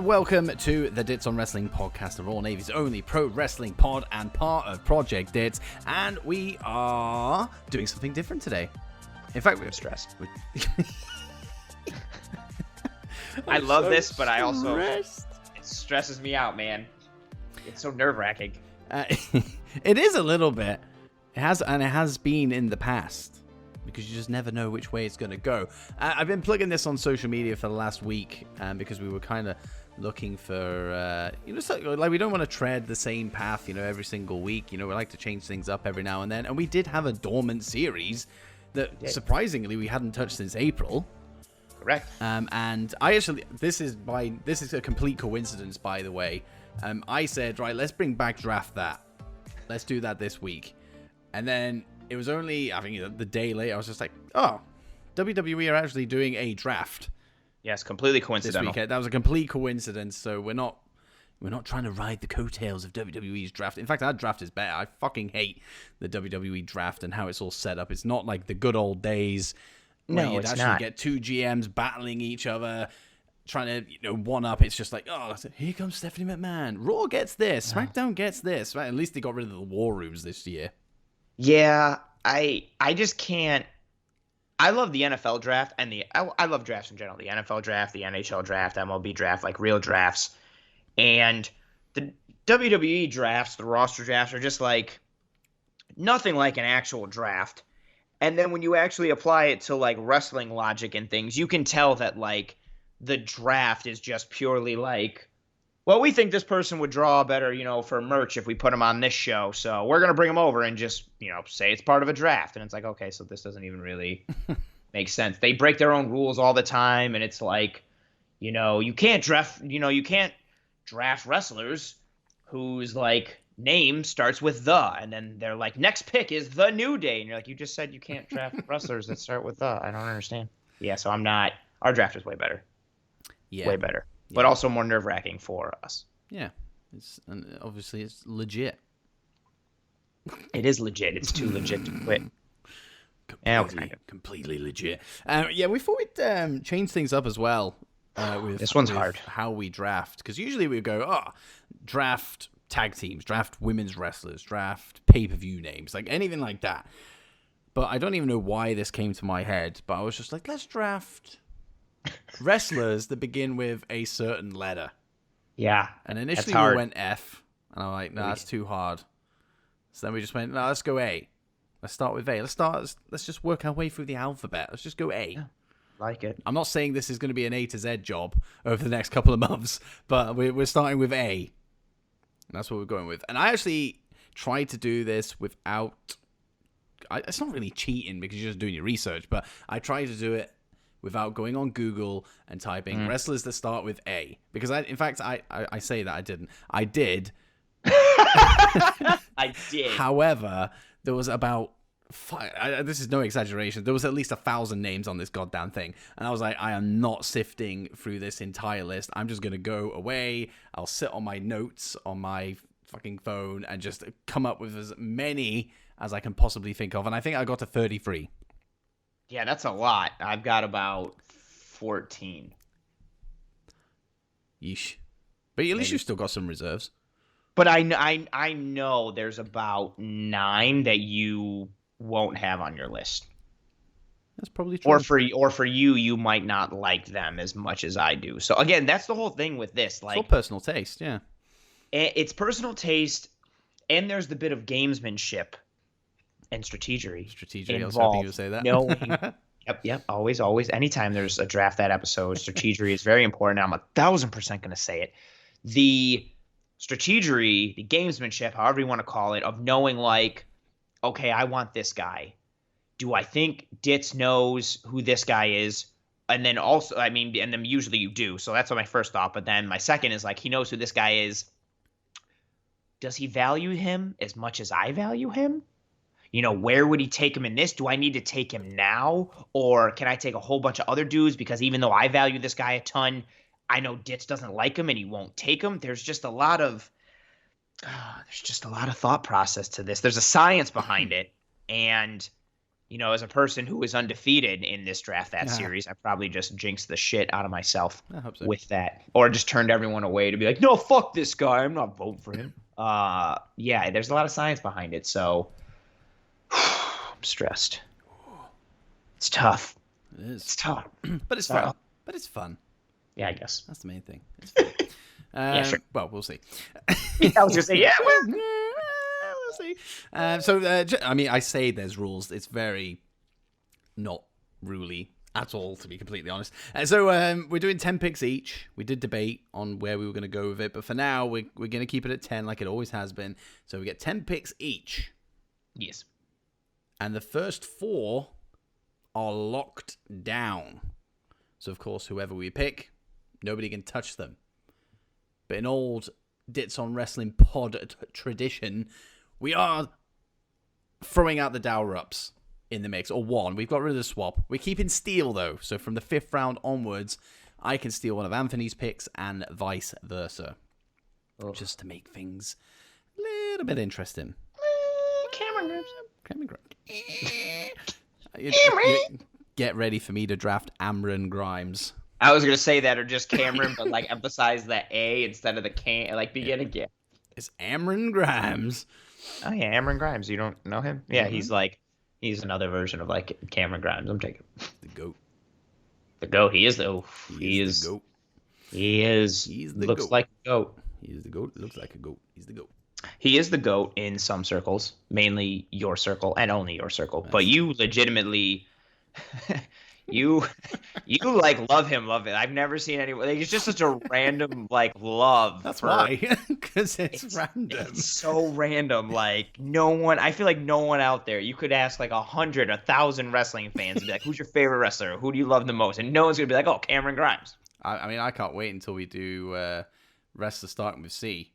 welcome to the Dits on Wrestling podcast, the Raw Navy's only pro wrestling pod and part of Project Dits. And we are doing something different today. In fact, we're stressed. I love this, but I also, it stresses me out, man. It's so nerve-wracking. It is a little bit. It has been in the past, because you just never know which way it's going to go. I've been plugging this on social media for the last week, because we were kind of looking for, like we don't want to tread the same path, every single week. We like to change things up every now and then. And we did have a dormant series that, surprisingly, we hadn't touched since April. Correct. And I actually, this is a complete coincidence, by the way. I said, right, let's bring back Draft That. Let's do that this week. And then it was only, I think, the day later, I was just like, oh, WWE are actually doing a draft. Yes, completely coincidental. This weekend. That was a complete coincidence. So we're not trying to ride the coattails of WWE's draft. In fact, our draft is better. I fucking hate the WWE draft and how it's all set up. It's not like the good old days where you'd actually get two GMs battling each other, trying to one up. It's just like, oh, here comes Stephanie McMahon. Raw gets this. SmackDown gets this. Right? At least they got rid of the war rooms this year. Yeah, I just can't. I love the NFL draft and I love drafts in general. The NFL draft, the NHL draft, MLB draft, like real drafts. And the WWE drafts, the roster drafts, are just like nothing like an actual draft. And then when you actually apply it to like wrestling logic and things, you can tell that like the draft is just purely like, well, we think this person would draw better, for merch if we put him on this show. So we're going to bring him over and just, say it's part of a draft. And it's like, okay, so this doesn't even really make sense. They break their own rules all the time. And it's like, you can't draft wrestlers whose like name starts with the, and then they're like, next pick is the New Day. And you're like, you just said you can't draft wrestlers that start with the. I don't understand. Yeah. So our draft is way better. Yeah. Way better. But also more nerve-wracking for us. Yeah, obviously it's legit. It is legit. It's too legit to quit. Completely legit. We thought we'd change things up as well. This one's hard. How we draft, because usually we go, draft tag teams, draft women's wrestlers, draft pay-per-view names, like anything like that. But I don't even know why this came to my head. But I was just like, let's draft wrestlers that begin with a certain letter. Yeah. And initially we went F, and I'm like, no, that's too hard. So then we just went, no, let's go A. Let's start with A. Let's just work our way through the alphabet. Let's just go A. Yeah, like it. I'm not saying this is going to be an A to Z job over the next couple of months, but we're starting with A. And that's what we're going with. And I actually tried to do this without... it's not really cheating because you're just doing your research, but I tried to do it without going on Google and typing wrestlers that start with A. Because, I say that I didn't. I did. I did. However, there was about... this is no exaggeration. There was at least 1,000 names on this goddamn thing. And I was like, I am not sifting through this entire list. I'm just going to go away. I'll sit on my notes on my fucking phone and just come up with as many as I can possibly think of. And I think I got to 33. Yeah, that's a lot. I've got about 14. Yeesh. But at least you've still got some reserves. But I know there's about 9 that you won't have on your list. That's probably true. Or for you, you might not like them as much as I do. So again, that's the whole thing with this. Like, it's all personal taste, yeah. It's personal taste, and there's the bit of gamesmanship and strategery. I was hoping you would say that. Knowing, yep. Always. Anytime there's a Draft That episode, strategery is very important. I'm 1,000% going to say it. The strategery, the gamesmanship, however you want to call it, of knowing like, okay, I want this guy. Do I think Dits knows who this guy is? And then also, and then usually you do. So that's what my first thought. But then my second is like, he knows who this guy is. Does he value him as much as I value him? Where would he take him in this? Do I need to take him now? Or can I take a whole bunch of other dudes? Because even though I value this guy a ton, I know Dits doesn't like him and he won't take him. There's just a lot of thought process to this. There's a science behind it. And as a person who was undefeated in this draft that series, I probably just jinxed the shit out of myself with that, or just turned everyone away to be like, no, fuck this guy, I'm not voting for him. Yeah, there's a lot of science behind it, so I'm stressed. It's tough. It is. It's tough, but it's fun. But it's fun. Yeah, I guess that's the main thing. It's fun. Yeah, sure. Well, we'll see. I was gonna say, yeah, well. We'll see. I mean, I say there's rules. It's very not ruly at all, to be completely honest. So we're doing 10 picks each. We did debate on where we were going to go with it, but for now, we're going to keep it at 10 like it always has been. So we get 10 picks each. Yes. And the first 4 are locked down. So, of course, whoever we pick, nobody can touch them. But in old Dits on Wrestling pod tradition, we are throwing out the Dowr-ups in the mix, or 1. We've got rid of the swap. We're keeping steal, though. So from the 5th round onwards, I can steal one of Anthony's picks and vice versa. Just to make things a little bit interesting. Cameron Grimes. Get ready for me to draft Amron Grimes. I was gonna say that, or just Cameron, but like emphasize the A instead of the K. Like begin again. It's Amron Grimes. Oh yeah, Amron Grimes. You don't know him? Yeah, he's another version of like Cameron Grimes. I'm taking the goat. The goat. He is the. He is the goat. He is. He's the looks goat. like a goat. He is the goat. Looks like a goat. He's the goat. He is the GOAT in some circles, mainly your circle and only your circle. But you legitimately, you like love him. I've never seen anyone. Like, it's just such a random like love. That's why, because it's random. It's so random. Like no one. I feel like no one out there. You could ask like 100, 1,000 wrestling fans and be like, "Who's your favorite wrestler? Who do you love the most?" And no one's gonna be like, "Oh, Cameron Grimes." I mean, I can't wait until we do wrestler starting with C.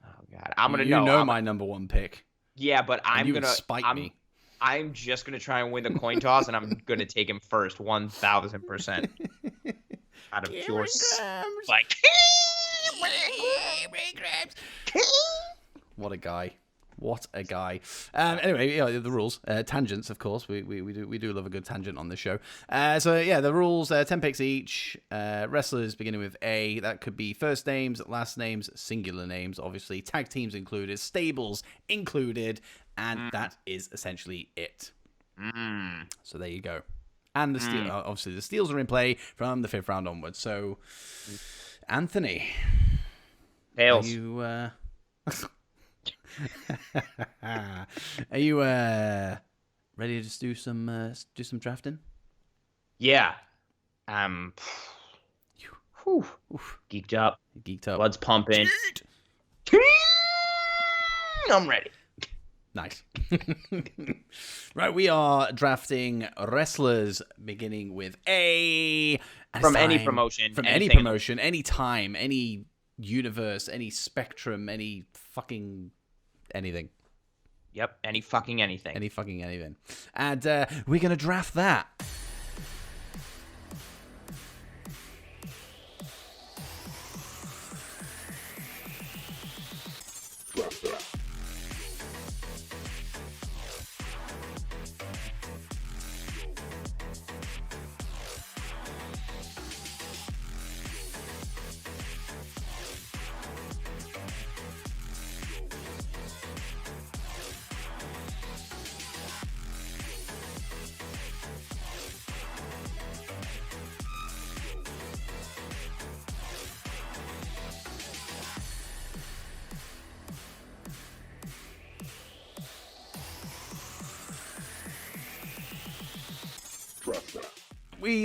Oh God, I'm gonna you know my number 1 pick. Yeah, but I'm gonna spite me. I'm just gonna try and win the coin toss, and I'm gonna take him first, 1,000%. Out of pure like. What a guy! What a guy! Anyway, the rules, tangents, of course. We do love a good tangent on this show. So yeah, the rules: 10 picks each. Wrestlers beginning with A. That could be first names, last names, singular names, obviously. Tag teams included, stables included, and that is essentially it. So there you go. And the steel, obviously, the steals are in play from the 5th round onwards. So, Anthony, Tails. Are you ready to just do some drafting? Yeah. Geeked up. Blood's pumping. I'm ready. Nice. Right, we are drafting wrestlers beginning with A. From any promotion. From any promotion, any time, any universe, any spectrum, any fucking anything. Yep, any fucking anything. Any fucking anything. And we're going to draft that.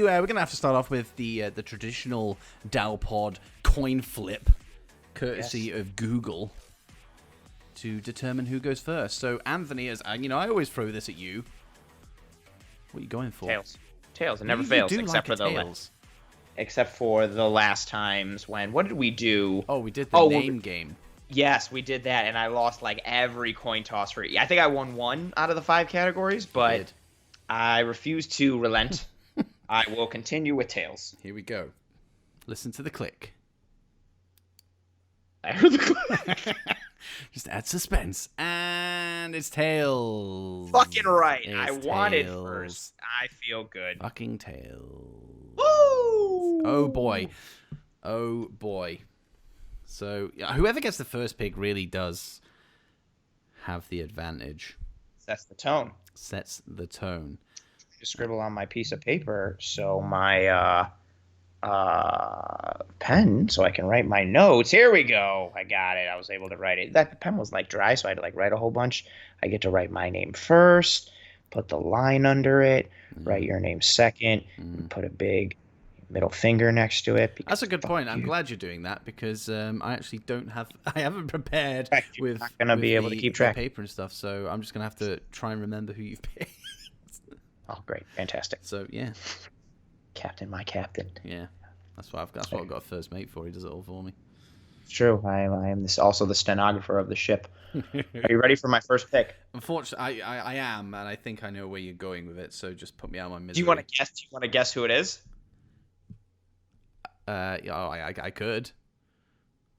We're gonna have to start off with the traditional Dowpod coin flip, courtesy of Google, to determine who goes first. So Anthony, as I always throw this at you. What are you going for? Tails. It never fails, except for the last times when. What did we do? Oh, we did the name game. Yes, we did that, and I lost like every coin toss for. I think I won 1 out of the 5 categories, but I refuse to relent. I will continue with Tails. Here we go. Listen to the click. I heard the click. Just add suspense. And it's Tails. Fucking right. It's I wanted Tails. first. I feel good. Fucking Tails. Woo! Oh boy. Oh boy. So whoever gets the first pick really does have the advantage. Sets the tone. Sets the tone. Just scribble on my piece of paper so my pen so I can write my notes. Here we go. I got it. I was able to write it. That pen was like dry, so I had to like write a whole bunch. I get to write my name first, put the line under it, write your name second, and put a big middle finger next to it. That's a good point. I'm glad you're doing that because I actually I haven't prepared with, not gonna be able to keep track the paper and stuff, so I'm just gonna have to try and remember who you've picked. Oh, great. Fantastic. So, yeah. Captain, my captain. Yeah. That's what I've got a first mate for. He does it all for me. It's true. I am also the stenographer of the ship. Are you ready for my first pick? Unfortunately, I am, and I think I know where you're going with it, so just put me out of my misery. Do you want to guess? Do you want to guess who it is? I could.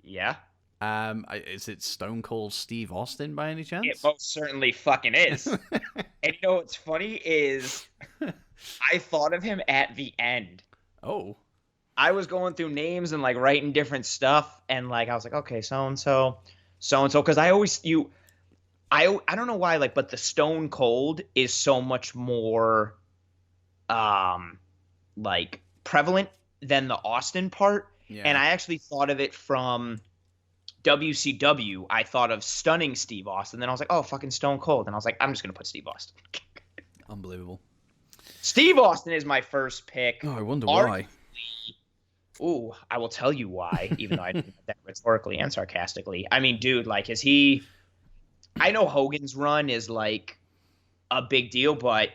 Yeah. Is it Stone Cold Steve Austin by any chance? It most certainly fucking is. And you know what's funny is I thought of him at the end. Oh. I was going through names and like writing different stuff, and like I was like, okay, so and so, because I don't know why, like, but the Stone Cold is so much more like prevalent than the Austin part. Yeah. And I actually thought of it from WCW. I thought of Stunning Steve Austin. Then I was like, oh, fucking Stone Cold. And I was like, I'm just going to put Steve Austin. Unbelievable. Steve Austin is my first pick. Oh, I wonder why. Ooh, I will tell you why, even though I didn't that rhetorically and sarcastically. I mean, dude, like, I know Hogan's run is like a big deal, but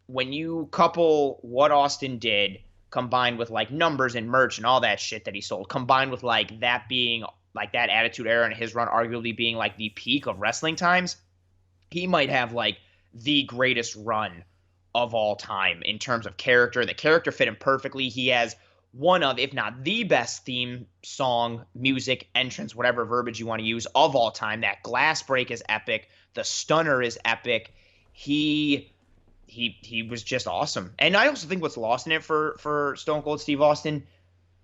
when you couple what Austin did combined with like numbers and merch and all that shit that he sold, combined with like that being like that Attitude Era and his run arguably being like the peak of wrestling times, he might have like the greatest run of all time in terms of character. The character fit him perfectly. He has one of, if not the best theme song, music, entrance, whatever verbiage you want to use of all time. That glass break is epic. The stunner is epic. He was just awesome. And I also think what's lost in it for Stone Cold Steve Austin,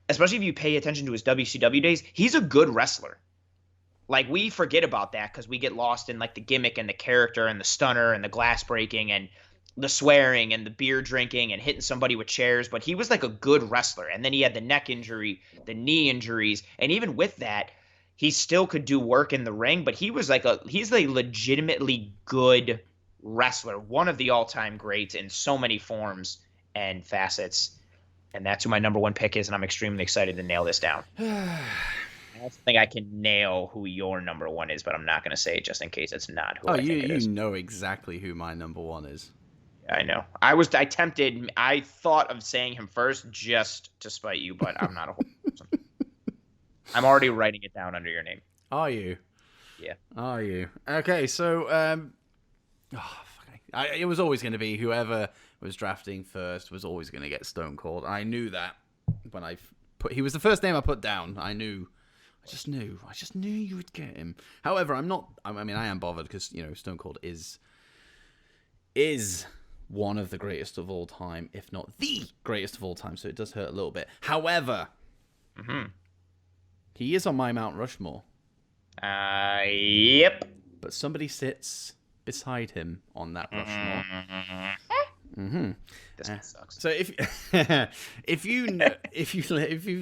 especially if you pay attention to his WCW days, he's a good wrestler. Like, we forget about that because we get lost in like the gimmick and the character and the stunner and the glass breaking and the swearing and the beer drinking and hitting somebody with chairs, but he was like a good wrestler. And then he had the neck injury, the knee injuries, and even with that, he still could do work in the ring, but he's a legitimately good wrestler, one of the all-time greats in so many forms and facets. And that's who my number one pick is, and I'm extremely excited to nail this down. I don't think I can nail who your number one is, but I'm not going to say it just in case it's not who I think it is. You know exactly who my number one is. I know. I thought of saying him first just to spite you, but I'm not a whole person. I'm already writing it down under your name. Are you? Yeah. Are you? Okay, so it was always going to be whoever was drafting first was always going to get Stone Cold. I knew that when he was the first name I put down. I just knew you would get him. However, I am bothered because, Stone Cold is one of the greatest of all time, if not the greatest of all time, so it does hurt a little bit. However, he is on my Mount Rushmore. Yep. But somebody sits beside him on that Rushmore. This one sucks. So if you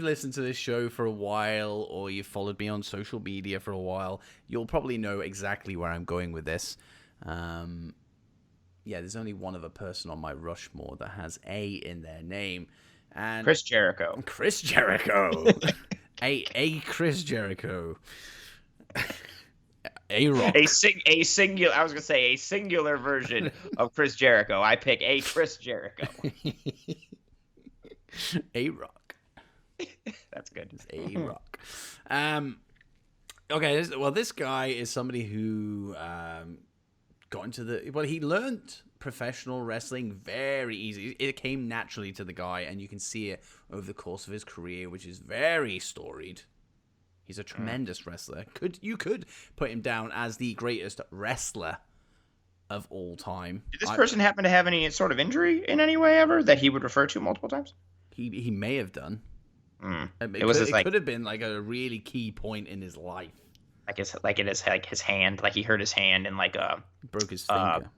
listened to this show for a while, or you've followed me on social media for a while, you'll probably know exactly where I'm going with this. There's only one other person on my Rushmore that has A in their name, and Chris Jericho. A Chris Jericho. A-Rock. A singular. I was gonna say a singular version of Chris Jericho. I pick a Chris Jericho. A-Rock. That's good. It's A-Rock. Okay. This guy is somebody who got into he learned professional wrestling very easy. It came naturally to the guy, and you can see it over the course of his career, which is very storied. He's a tremendous wrestler. You could put him down as the greatest wrestler of all time. Did this person happen to have any sort of injury in any way ever that he would refer to multiple times? He may have done. It could have been like a really key point in his life. His hand, like he hurt his hand and broke his finger.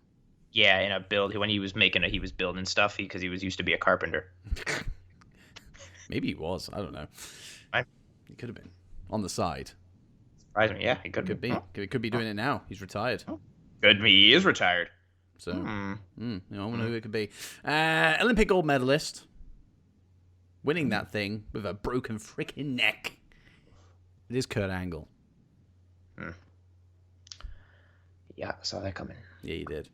Yeah, in a build when he was building stuff because he was used to be a carpenter. Maybe he was. I don't know. He could have been on the side. Surprise me. Yeah, he could be. Oh. He could be doing it now. He's retired. Oh. Good. He is retired. So, I wonder who it could be. Olympic gold medalist, winning that thing with a broken freaking neck. It is Kurt Angle. Yeah, I saw that coming. Yeah, you did.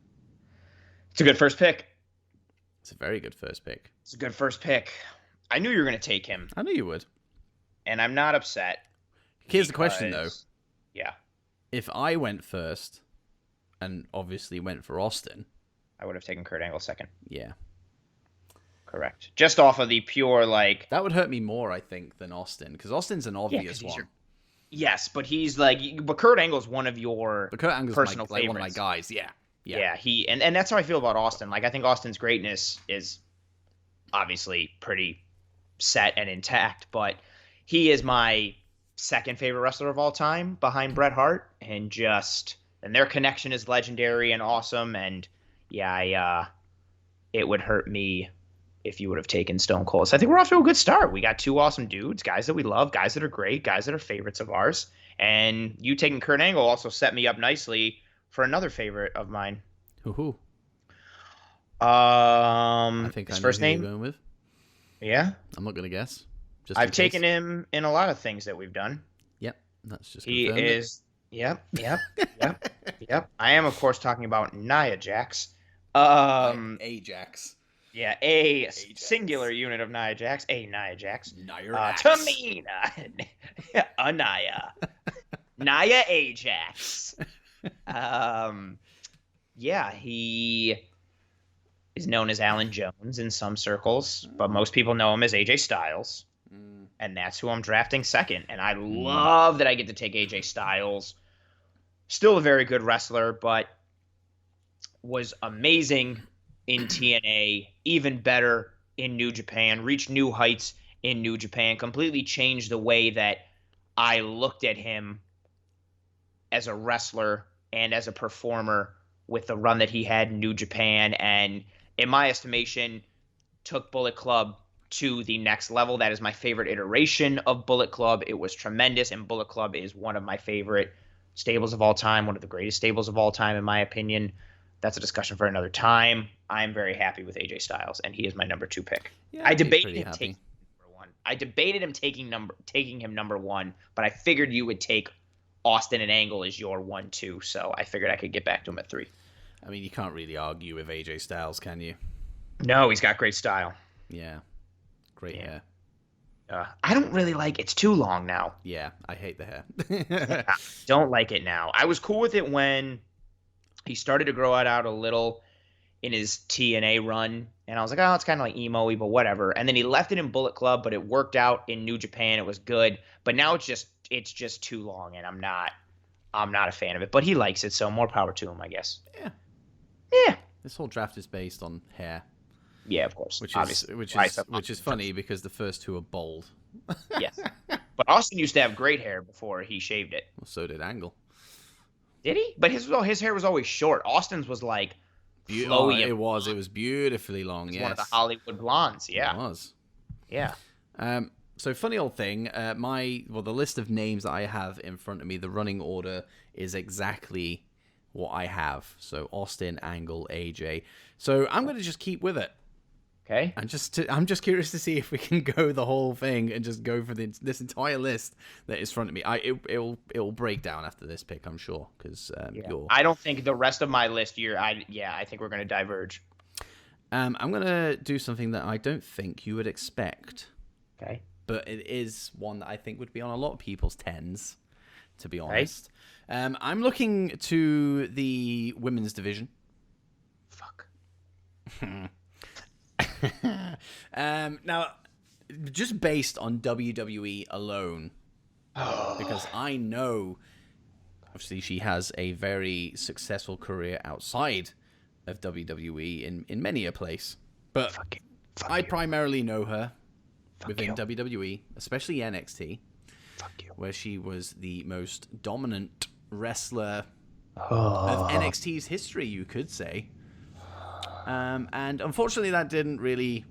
It's a good first pick. It's a very good first pick. It's a good first pick. I knew you were going to take him. I knew you would. And I'm not upset. Here's the question, though. Yeah. If I went first, and obviously went for Austin, I would have taken Kurt Angle second. Yeah. Correct. Just off of the pure, That would hurt me more, I think, than Austin, because Austin's an obvious one. Yes, but he's but Kurt Angle's one of your personal favorites. One of my guys, yeah. Yeah, and that's how I feel about Austin. I think Austin's greatness is obviously pretty set and intact, but he is my second favorite wrestler of all time behind Bret Hart, and their connection is legendary and awesome, and it would hurt me if you would have taken Stone Cold. So I think we're off to a good start. We got two awesome dudes, guys that we love, guys that are great, guys that are favorites of ours, and you taking Kurt Angle also set me up nicely for another favorite of mine. Who? I think his I know first who you're name. Going with. Yeah, I'm not gonna guess. I've taken him in a lot of things that we've done. Yep, that's just. He is. Yep. I am, of course, talking about Nia Jax. Ajax. Yeah, Ajax. Singular unit of Nia Jax. Nia Jax. Tamina. Nia. Nia Ajax. He is known as Alan Jones in some circles, but most people know him as AJ Styles. And that's who I'm drafting second. And I love that I get to take AJ Styles. Still a very good wrestler, but was amazing in TNA, even better in New Japan, reached new heights in New Japan, completely changed the way that I looked at him as a wrestler and as a performer with the run that he had in New Japan, and in my estimation, took Bullet Club to the next level. That is my favorite iteration of Bullet Club. It was tremendous, and Bullet Club is one of my favorite stables of all time, one of the greatest stables of all time, in my opinion. That's a discussion for another time. I'm very happy with AJ Styles, and he is my number 2 pick. Yeah, I debated him taking number 1. I debated him taking him number 1, but I figured you would take Austin and Angle as your 1-2, so I figured I could get back to him at 3. I mean, you can't really argue with AJ Styles, can you? No, he's got great style. Yeah. Great hair. I don't really like it's too long now. Yeah, I hate the hair. Don't like it now. I was cool with it when he started to grow it out a little in his TNA run, and I was like, oh, it's kind of like emo-y, but whatever. And then he left it in Bullet Club, but it worked out in New Japan. It was good, but now it's just too long, and I'm not a fan of it. But he likes it, so more power to him, I guess. Yeah. This whole draft is based on hair. Yeah, of course. Which is funny because the first 2 are bald. Yes. But Austin used to have great hair before he shaved it. Well, so did Angle. Did he? But his hair was always short. Austin's was like flowy. It was beautifully long. Yes. One of the Hollywood blondes. Yeah. It was. Yeah. So funny old thing. The list of names that I have in front of me, the running order is exactly what I have. So Austin, Angle, AJ. So I'm going to just keep with it. Okay. I'm just curious to see if we can go the whole thing and just go for this entire list that is in front of me. It'll break down after this pick, I'm sure, because I don't think the rest of my list I think we're going to diverge. I'm going to do something that I don't think you would expect. Okay. But it is one that I think would be on a lot of people's 10s, to be honest. Okay. I'm looking to the women's division. Fuck. Now, just based on WWE alone, because I know, obviously, she has a very successful career outside of WWE in many a place. But I primarily know her within WWE, especially NXT, where she was the most dominant wrestler of NXT's history, you could say. And unfortunately, that didn't really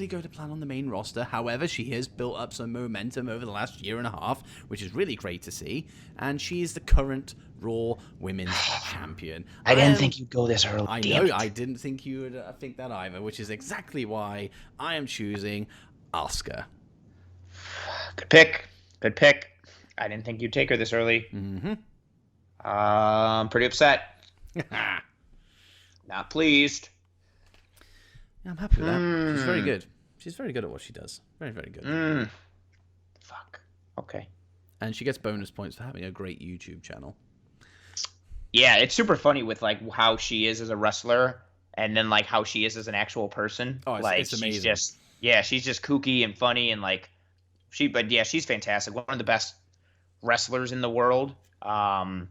go to plan on the main roster. However, she has built up some momentum over the last year and a half, which is really great to see. And she is the current Raw Women's Champion. I didn't think you'd go this early. I know, I didn't think you would think that either, which is exactly why I am choosing Asuka. Good pick. Good pick. I didn't think you'd take her this early. Mm-hmm. I'm pretty upset. Not pleased. Yeah, I'm happy with that. She's very good. She's very good at what she does. Very, very good. Fuck. Okay. And she gets bonus points for having a great YouTube channel. Yeah, it's super funny with like how she is as a wrestler and then like how she is as an actual person. Oh, it's amazing. She's just kooky and funny and like she's fantastic. One of the best wrestlers in the world. I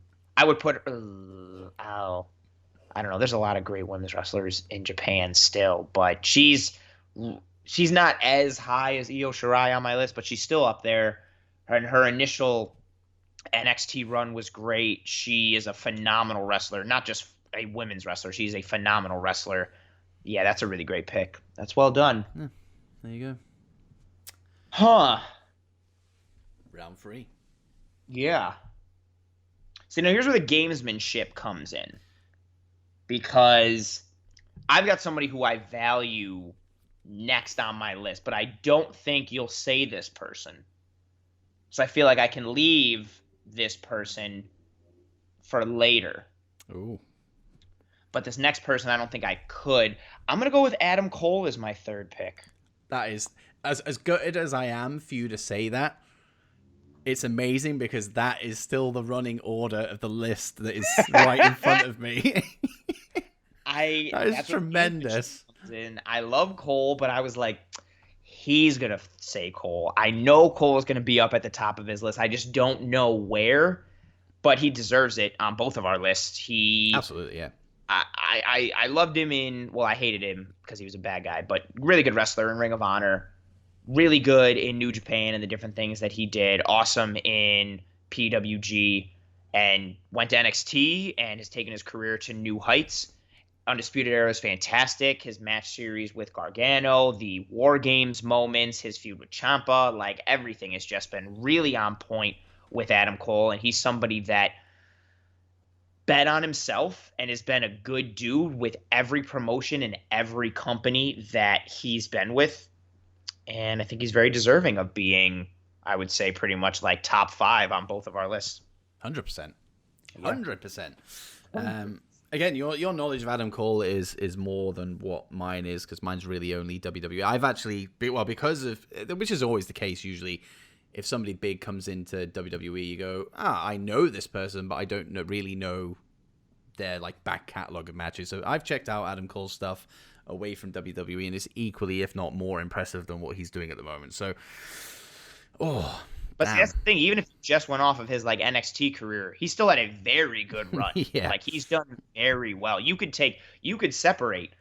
would put I don't know. There's a lot of great women's wrestlers in Japan still, but she's not as high as Io Shirai on my list, but she's still up there. And her initial NXT run was great. She is a phenomenal wrestler, not just a women's wrestler. She's a phenomenal wrestler. Yeah, that's a really great pick. That's well done. Yeah, there you go. Huh. Round 3. Yeah. See, now here's where the gamesmanship comes in. Because I've got somebody who I value next on my list, but I don't think you'll say this person. So I feel like I can leave this person for later. Ooh. But this next person, I don't think I could. I'm going to go with Adam Cole as my third pick. That is, as gutted as I am for you to say that, it's amazing because that is still the running order of the list that is right in front of me. That is tremendous. I love Cole, but I was like, he's going to say Cole. I know Cole is going to be up at the top of his list. I just don't know where, but he deserves it on both of our lists. Absolutely, yeah. I loved him I hated him because he was a bad guy, but really good wrestler in Ring of Honor. Really good in New Japan and the different things that he did. Awesome in PWG and went to NXT and has taken his career to new heights. Undisputed Era is fantastic. His match series with Gargano, the War Games moments, his feud with Ciampa, like everything has just been really on point with Adam Cole. And he's somebody that bet on himself and has been a good dude with every promotion and every company that he's been with. And I think he's very deserving of being, I would say, pretty much like top 5 on both of our lists. 100%. 100%. Again, your knowledge of Adam Cole is more than what mine is, because mine's really only WWE. I've actually, because of, which is always the case usually, if somebody big comes into WWE, you go, I know this person, but I don't really know their like back catalog of matches. So I've checked out Adam Cole's stuff away from WWE, and it's equally, if not more, impressive than what he's doing at the moment. So, but that's the thing. Even if he just went off of his like NXT career, he still had a very good run. Yeah. Like he's done very well. You could separate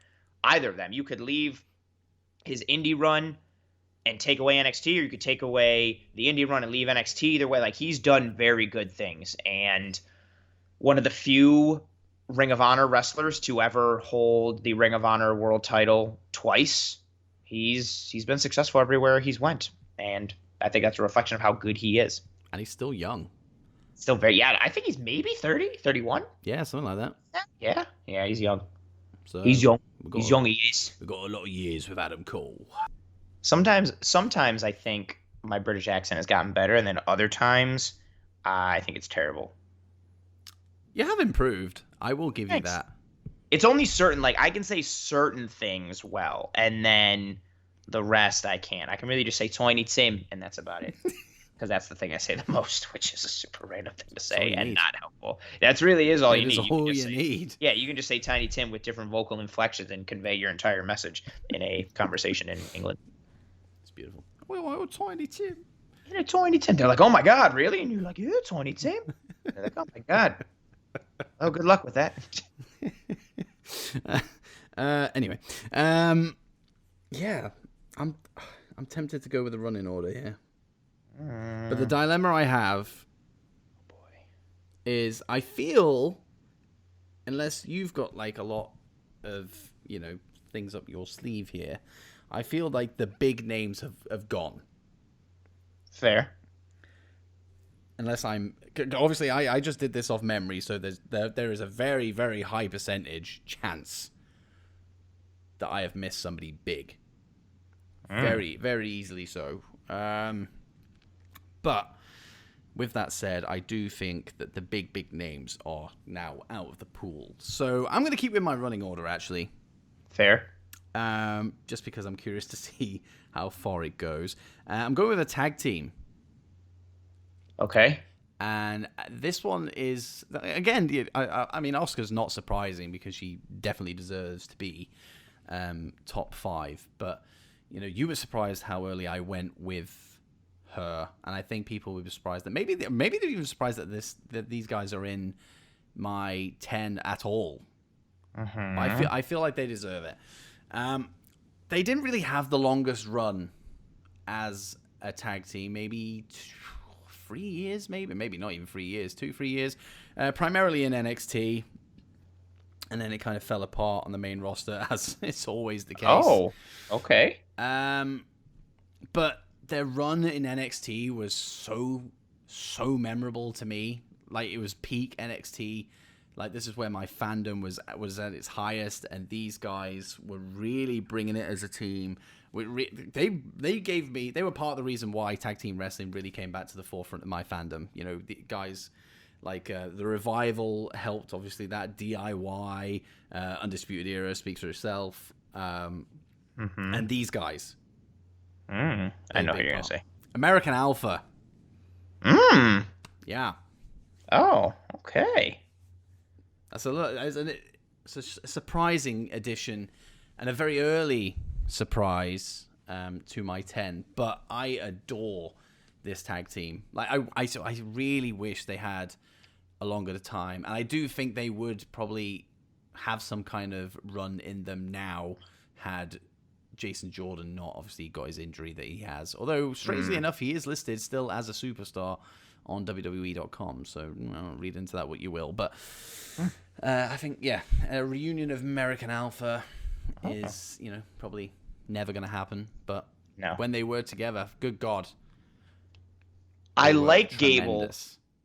either of them. You could leave his indie run and take away NXT, or you could take away the indie run and leave NXT. Either way, like he's done very good things, and one of the few Ring of Honor wrestlers to ever hold the Ring of Honor world title twice. He's been successful everywhere he's went, and I think that's a reflection of how good he is. And he's still young. Still very, yeah. I think he's maybe 30, 31. Yeah, something like that. Yeah, he's young. So he's young. He's young, he is. We've got a lot of years with Adam Cole. Sometimes I think my British accent has gotten better, and then other times I think it's terrible. You have improved. I will give you that. It's only certain, like I can say certain things well, and then the rest I can't. I can really just say Tiny Tim, and that's about it. Because that's the thing I say the most, which is a super random thing to say and not helpful. That's really is all you need. All you need. Yeah, you can just say Tiny Tim with different vocal inflections and convey your entire message in a conversation in England. It's beautiful. Well, Tiny Tim. in a tiny team. They're like, oh my God, really? And you're like, yeah, tiny team. They're like, oh my God. Oh, good luck with that. Anyway, yeah, I'm tempted to go with the running order here, but the dilemma I have is I feel, unless you've got like a lot of things up your sleeve here, I feel like the big names have gone. Fair. Unless I'm obviously I just did this off memory, so there is a very, very high percentage chance that I have missed somebody big. Very, very easily so. But with that said, I do think that the big names are now out of the pool. So I'm going to keep with my running order, actually. Fair. Just because I'm curious to see how far it goes. I'm going with a tag team. Okay. And this one is, again, I mean, Asuka's not surprising because she definitely deserves to be top 5. But, you were surprised how early I went with her. And I think people would be surprised that maybe they're even surprised that these guys are in my 10 at all. Mm-hmm. I feel like they deserve it. They didn't really have the longest run as a tag team, maybe 3 years, maybe not even 3 years, 2-3 years, primarily in NXT, and then it kind of fell apart on the main roster, as it's always the case. Oh, okay. But their run in NXT was so memorable to me. Like, it was peak NXT. Like, this is where my fandom was at its highest, and these guys were really bringing it as a team. They were part of the reason why tag team wrestling really came back to the forefront of my fandom. The guys like the Revival helped, obviously, that DIY, Undisputed Era speaks for itself, and these guys. I know what you're gonna say. American Alpha. Yeah. Oh, okay. It's a surprising addition and a very early surprise to my 10. But I adore this tag team. Like I really wish they had a longer time, and I do think they would probably have some kind of run in them now had Jason Jordan not obviously got his injury that he has. Although strangely enough, he is listed still as a superstar on WWE.com, so read into that what you will. But I think, a reunion of American Alpha is, probably never going to happen. But when they were together, good God. I like Gable.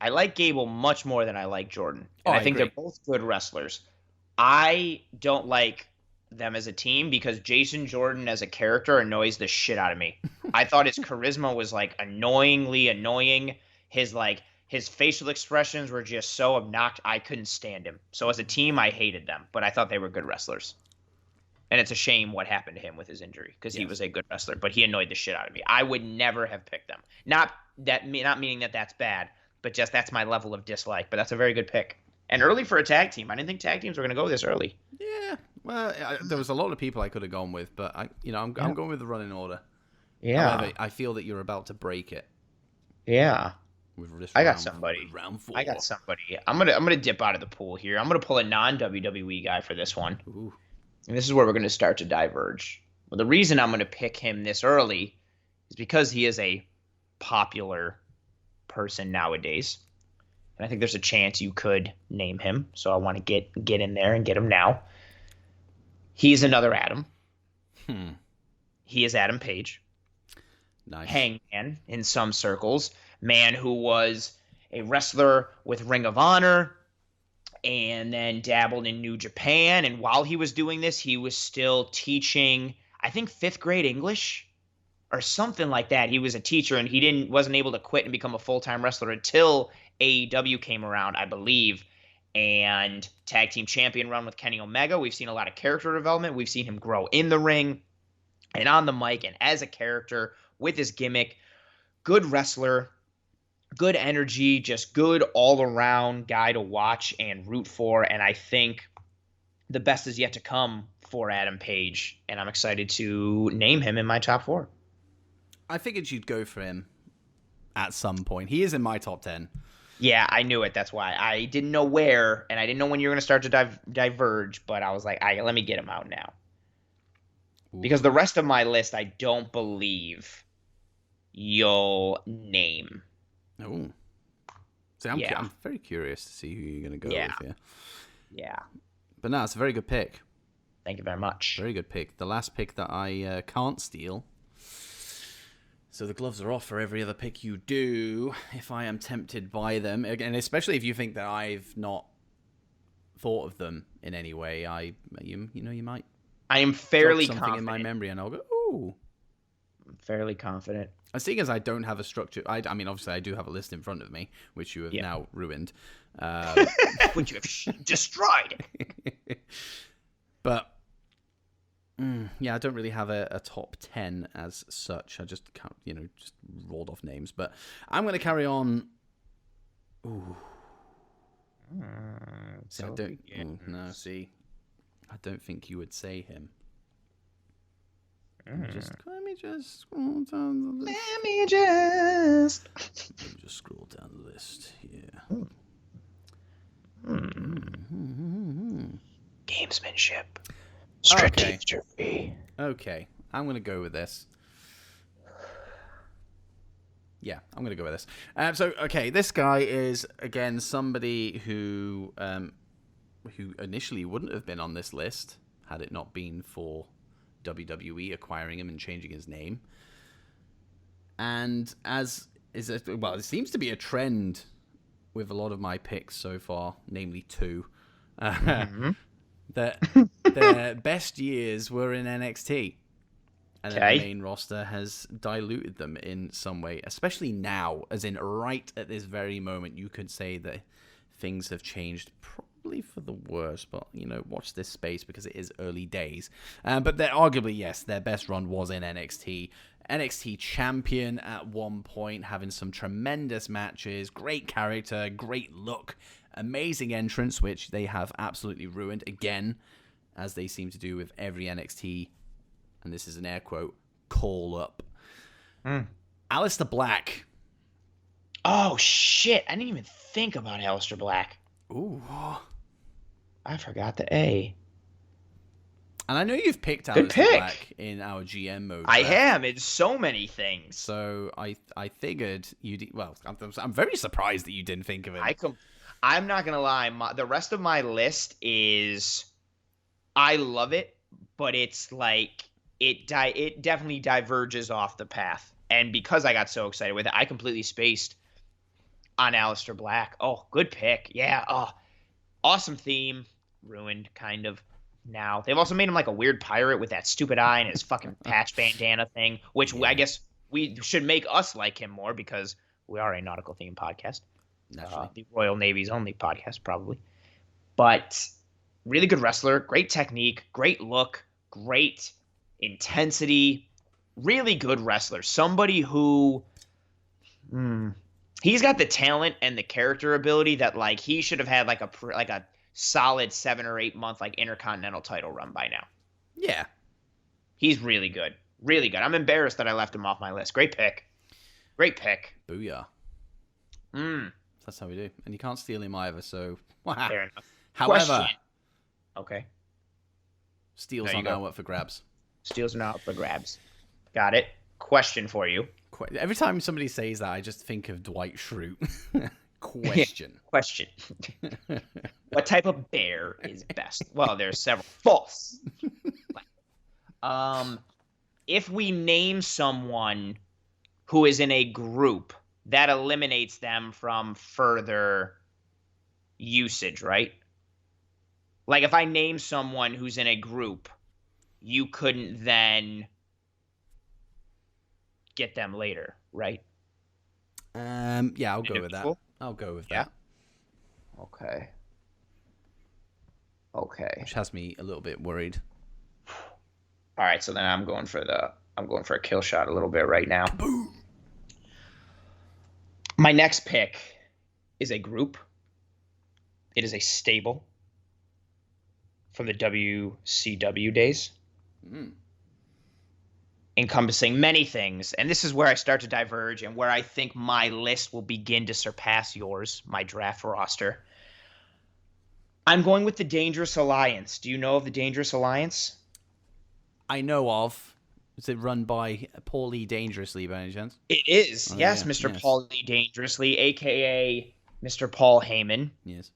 I like Gable much more than I like Jordan. And I think agree. They're both good wrestlers. I don't like them as a team because Jason Jordan as a character annoys the shit out of me. I thought his charisma was like annoyingly annoying. His facial expressions were just so obnoxious. I couldn't stand him. So as a team, I hated them, but I thought they were good wrestlers. And it's a shame what happened to him with his injury because he was a good wrestler, but he annoyed the shit out of me. I would never have picked them. Not meaning that that's bad, but just that's my level of dislike. But that's a very good pick. And early for a tag team. I didn't think tag teams were going to go this early. Yeah. Well, there was a lot of people I could have gone with, but I'm going with the running order. Yeah. However, I feel that you're about to break it. Yeah. I got somebody. Round 4. I got somebody. I'm gonna dip out of the pool here. I'm gonna pull a non-WWE guy for this one. Ooh. And this is where we're gonna start to diverge. Well, the reason I'm gonna pick him this early is because he is a popular person nowadays. And I think there's a chance you could name him. So I want to get in there and get him now. He's another Adam. He is Adam Page. Nice. Hangman in some circles. Man who was a wrestler with Ring of Honor and then dabbled in New Japan. And while he was doing this, he was still teaching, I think, 5th grade English or something like that. He was a teacher and he wasn't able to quit and become a full-time wrestler until AEW came around, I believe. And tag team champion run with Kenny Omega. We've seen a lot of character development. We've seen him grow in the ring and on the mic and as a character with his gimmick. Good wrestler. Good energy, just good all-around guy to watch and root for, and I think the best is yet to come for Adam Page, and I'm excited to name him in my top 4. I figured you'd go for him. at some point. He is in my top 10. Yeah, I knew it. That's why I didn't know where, and I didn't know when you were going to start to diverge. But I was like, let me get him out now, Ooh. because the rest of my list, I don't believe you'll name. Oh, see, I'm very curious to see who you're going to go with here. Yeah. But no, it's a very good pick. Thank you very much. Very good pick. The last pick that I can't steal. So the gloves are off for every other pick you do, if I am tempted by them. Again, especially if you think that I've not thought of them in any way. You might. I am fairly something confident in my memory, and I'll go, ooh. I'm fairly confident. And seeing as I don't have a structure, I mean, obviously I do have a list in front of me, which you have now ruined. Which you have destroyed. But yeah, I don't really have a top 10 as such. I just can't, just rolled off names. But I'm going to carry on. Ooh. See, I don't think you would say him. Let me just scroll down the list. Let me just scroll down the list here. Gamesmanship. Strategy. Okay. I'm going to go with this. Yeah, I'm going to go with this. This guy is, again, somebody who initially wouldn't have been on this list had it not been for WWE acquiring him and changing his name. And it seems to be a trend with a lot of my picks so far, namely two, that their best years were in NXT. And the main roster has diluted them in some way, especially now, as in right at this very moment, you could say that things have changed probably for the worse, but, watch this space because it is early days. But they're arguably, yes, their best run was in NXT. NXT champion at one point, having some tremendous matches, great character, great look, amazing entrance, which they have absolutely ruined again, as they seem to do with every NXT, and this is an air quote, call up. Aleister Black. Oh, shit. I didn't even think about Aleister Black. Ooh. I forgot the A. And I know you've picked Aleister Black in our GM mode. I have. It's so many things. So I figured you'd... Well, I'm very surprised that you didn't think of it. I'm not going to lie. The rest of my list is... I love it, but it's like... It definitely diverges off the path. And because I got so excited with it, I completely spaced on Aleister Black. Oh, good pick. Yeah. Oh, awesome theme. Ruined, kind of. Now they've also made him like a weird pirate with that stupid eye and his fucking patch bandana thing, which I guess we should make us like him more because we are a nautical themed podcast, the Royal Navy's only podcast probably. But really good wrestler, great technique, great look, great intensity, really good wrestler. Somebody who he's got the talent and the character ability that like he should have had like a solid 7 or 8 month like Intercontinental title run by now. Yeah. He's really good. Really good. I'm embarrassed that I left him off my list. Great pick. Great pick. Booyah. That's how we do. And you can't steal him either, so... Fair enough. However... Question. Okay. Steals are now up for grabs. Steals are now up for grabs. Got it. Question for you. Every time somebody says that, I just think of Dwight Schrute. Question. Question. What type of bear is best? Well, there's several. False. If we name someone who is in a group, that eliminates them from further usage, right? Like if I name someone who's in a group, you couldn't then get them later, right? Yeah, I'll go with that. I'll go with that. Okay. Which has me a little bit worried. All right, so then I'm going for a kill shot a little bit right now. Boom. My next pick is a group. It is a stable from the WCW days. encompassing many things. And this is where I start to diverge and where I think my list will begin to surpass yours, my draft roster. I'm going with the Dangerous Alliance. Do you know of the Dangerous Alliance? I know of. Is it run by Paulie Dangerously by any chance? It is, Oh, yes, yeah, Mr. yes. Paulie Dangerously, aka Mr. Paul Heyman. Yes.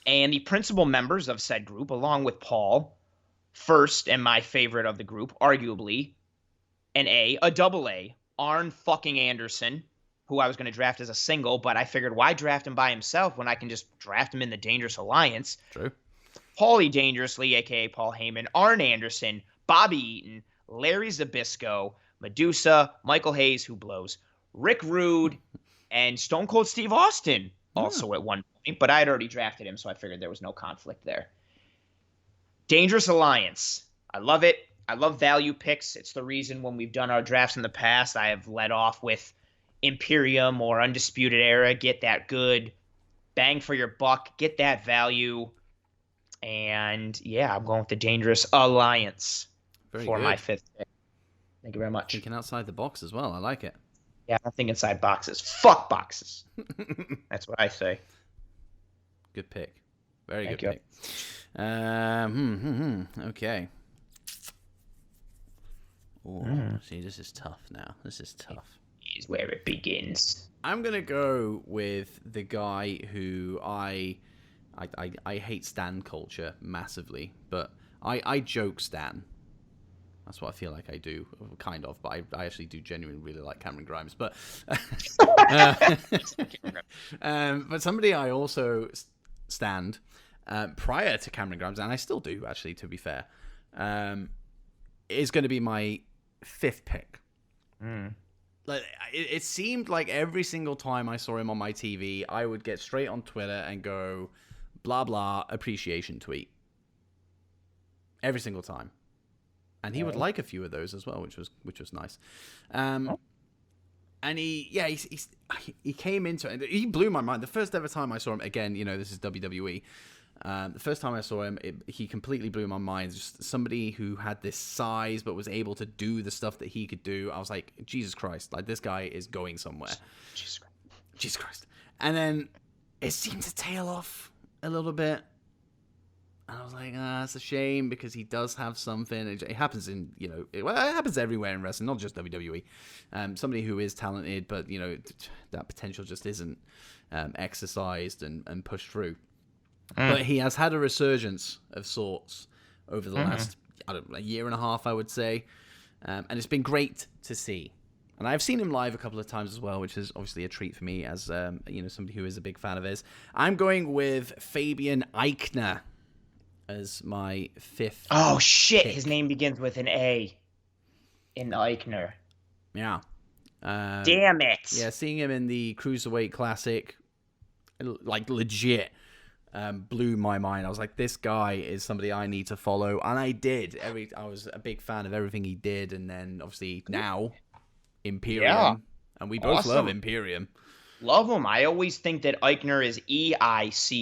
And the principal members of said group, along with Paul, first and my favorite of the group, arguably, a double A, Arn fucking Anderson, who I was going to draft as a single, but I figured why draft him by himself when I can just draft him in the Dangerous Alliance? True. Paulie Dangerously, aka Paul Heyman, Arn Anderson, Bobby Eaton, Larry Zbyszko, Medusa, Michael Hayes, who blows, Rick Rude, and Stone Cold Steve Austin also at one point, but I had already drafted him, so I figured there was no conflict there. Dangerous Alliance. I love it. I love value picks. It's the reason when we've done our drafts in the past, I have led off with Imperium or Undisputed Era. Get that good bang for your buck. Get that value. And yeah, I'm going with the Dangerous Alliance for my fifth pick. Thank you very much. Thinking outside the box as well. I like it. Yeah, I don't think inside boxes. Fuck boxes. That's what I say. Good pick. Very Thank good pick. Okay. Oh, see, this is tough now. This is tough. Is where it begins. I'm gonna go with the guy who I hate Stan culture massively, but I joke Stan. That's what I feel like I do, kind of. But I actually do genuinely really like Cameron Grimes. But but somebody I also stand prior to Cameron Grimes, and I still do actually, to be fair, is going to be my fifth pick. Like it seemed like every single time I saw him on my TV, I would get straight on Twitter and go, blah blah, appreciation tweet. Every single time. And he would like a few of those as well, which was nice. And he came into it. He blew my mind. The first ever time I saw him, again, this is WWE. The first time I saw him, he completely blew my mind. Just somebody who had this size but was able to do the stuff that he could do. I was like, Jesus Christ, like this guy is going somewhere. Jesus Christ. And then it seemed to tail off a little bit. And I was like, it's a shame because he does have something. It happens in, it happens everywhere in wrestling, not just WWE. Somebody who is talented, but, that potential just isn't exercised and pushed through. But he has had a resurgence of sorts over the last, a year and a half, I would say. And it's been great to see. And I've seen him live a couple of times as well, which is obviously a treat for me as, somebody who is a big fan of his. I'm going with Fabian Eichner as my fifth. Oh shit! pick. His name begins with an A. In Eichner. Yeah. Damn it. Yeah, seeing him in the Cruiserweight Classic, like legit, blew my mind. I was like, this guy is somebody I need to follow, and I did. I was a big fan of everything he did, and then obviously now Imperium, and we both love Imperium. Love him. I always think that Eichner is Eichner,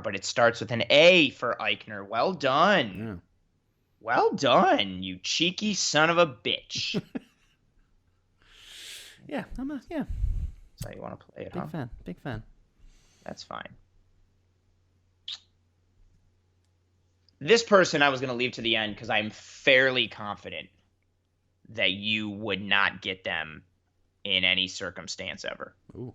but it starts with an A for Eichner. Well done. Yeah. Well done, you cheeky son of a bitch. Yeah. That's how you want to play it, Big fan. That's fine. This person I was going to leave to the end because I'm fairly confident that you would not get them in any circumstance ever. Ooh.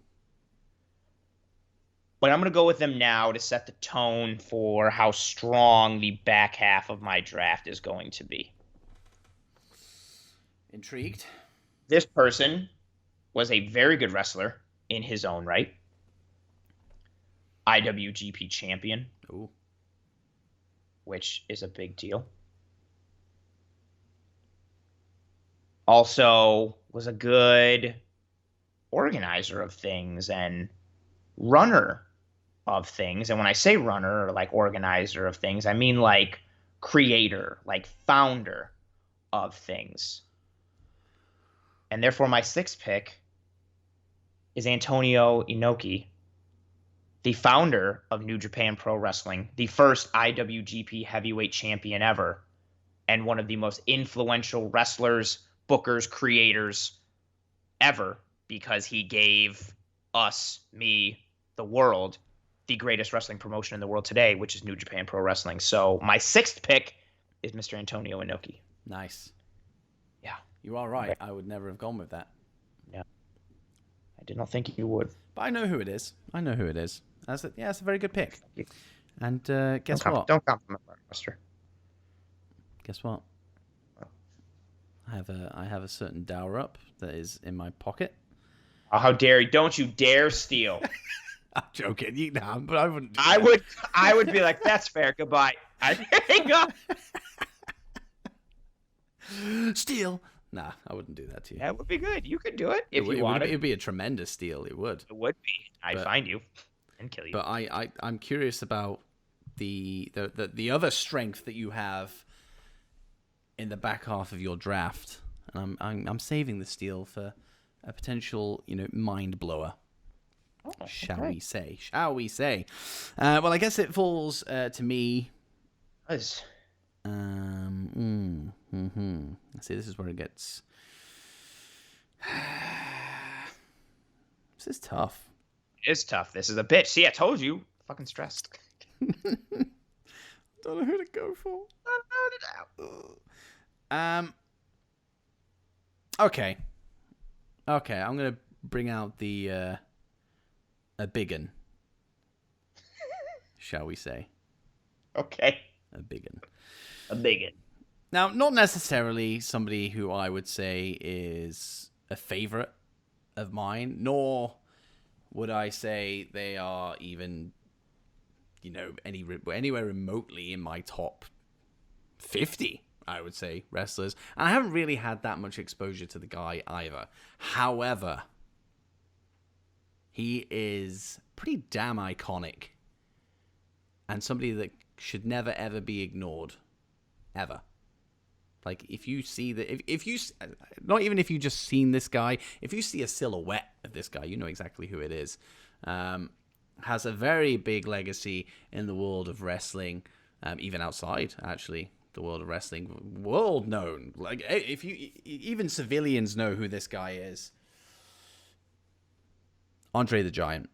But I'm going to go with them now to set the tone for how strong the back half of my draft is going to be. Intrigued. This person was a very good wrestler in his own right. IWGP champion. Ooh. Which is a big deal. Also was a good organizer of things and runner of things. And when I say runner or like organizer of things, I mean like creator, like founder of things. And therefore my sixth pick is Antonio Inoki, the founder of New Japan Pro Wrestling, the first IWGP heavyweight champion ever, and one of the most influential wrestlers, bookers, creators ever, because he gave us, me, the world, the greatest wrestling promotion in the world today, which is New Japan Pro Wrestling. So my 6th pick is Mr. Antonio Inoki. Nice. Yeah. You are right. I would never have gone with that. Yeah. I did not think you would. But I know who it is. It's a very good pick. And guess what? Don't compliment my roster. Guess what? I have a certain dower up that is in my pocket. Oh, how dare you! Don't you dare steal! I'm joking. But I wouldn't. I would be like, that's fair. Goodbye. I'd hang up. Steal. Nah, I wouldn't do that to you. That would be good. You could do it if you wanted. It would be a tremendous steal. It would. It would be. I'd find you and kill you. But I'm curious about the other strength that you have in the back half of your draft, and I'm saving the steal for a potential mind blower. Oh, Shall we say? Well, I guess it falls to me. Nice. See, this is where it gets. This is tough. It is tough. This is a bitch. See, I told you. Fucking stressed. Don't know who to go for. Okay. I'm gonna bring out the a biggin. Shall we say? Okay. A biggin. Now, not necessarily somebody who I would say is a favorite of mine, nor would I say they are even, anywhere remotely in my top 50, I would say, wrestlers. And I haven't really had that much exposure to the guy either. However, he is pretty damn iconic and somebody that should never, ever be ignored. Ever. Like, if you see not even if you just seen this guy, if you see a silhouette of this guy, you know exactly who it is. Has a very big legacy in the world of wrestling, even outside, actually, the world of wrestling. World known. Like, if you, even civilians know who this guy is. Andre the Giant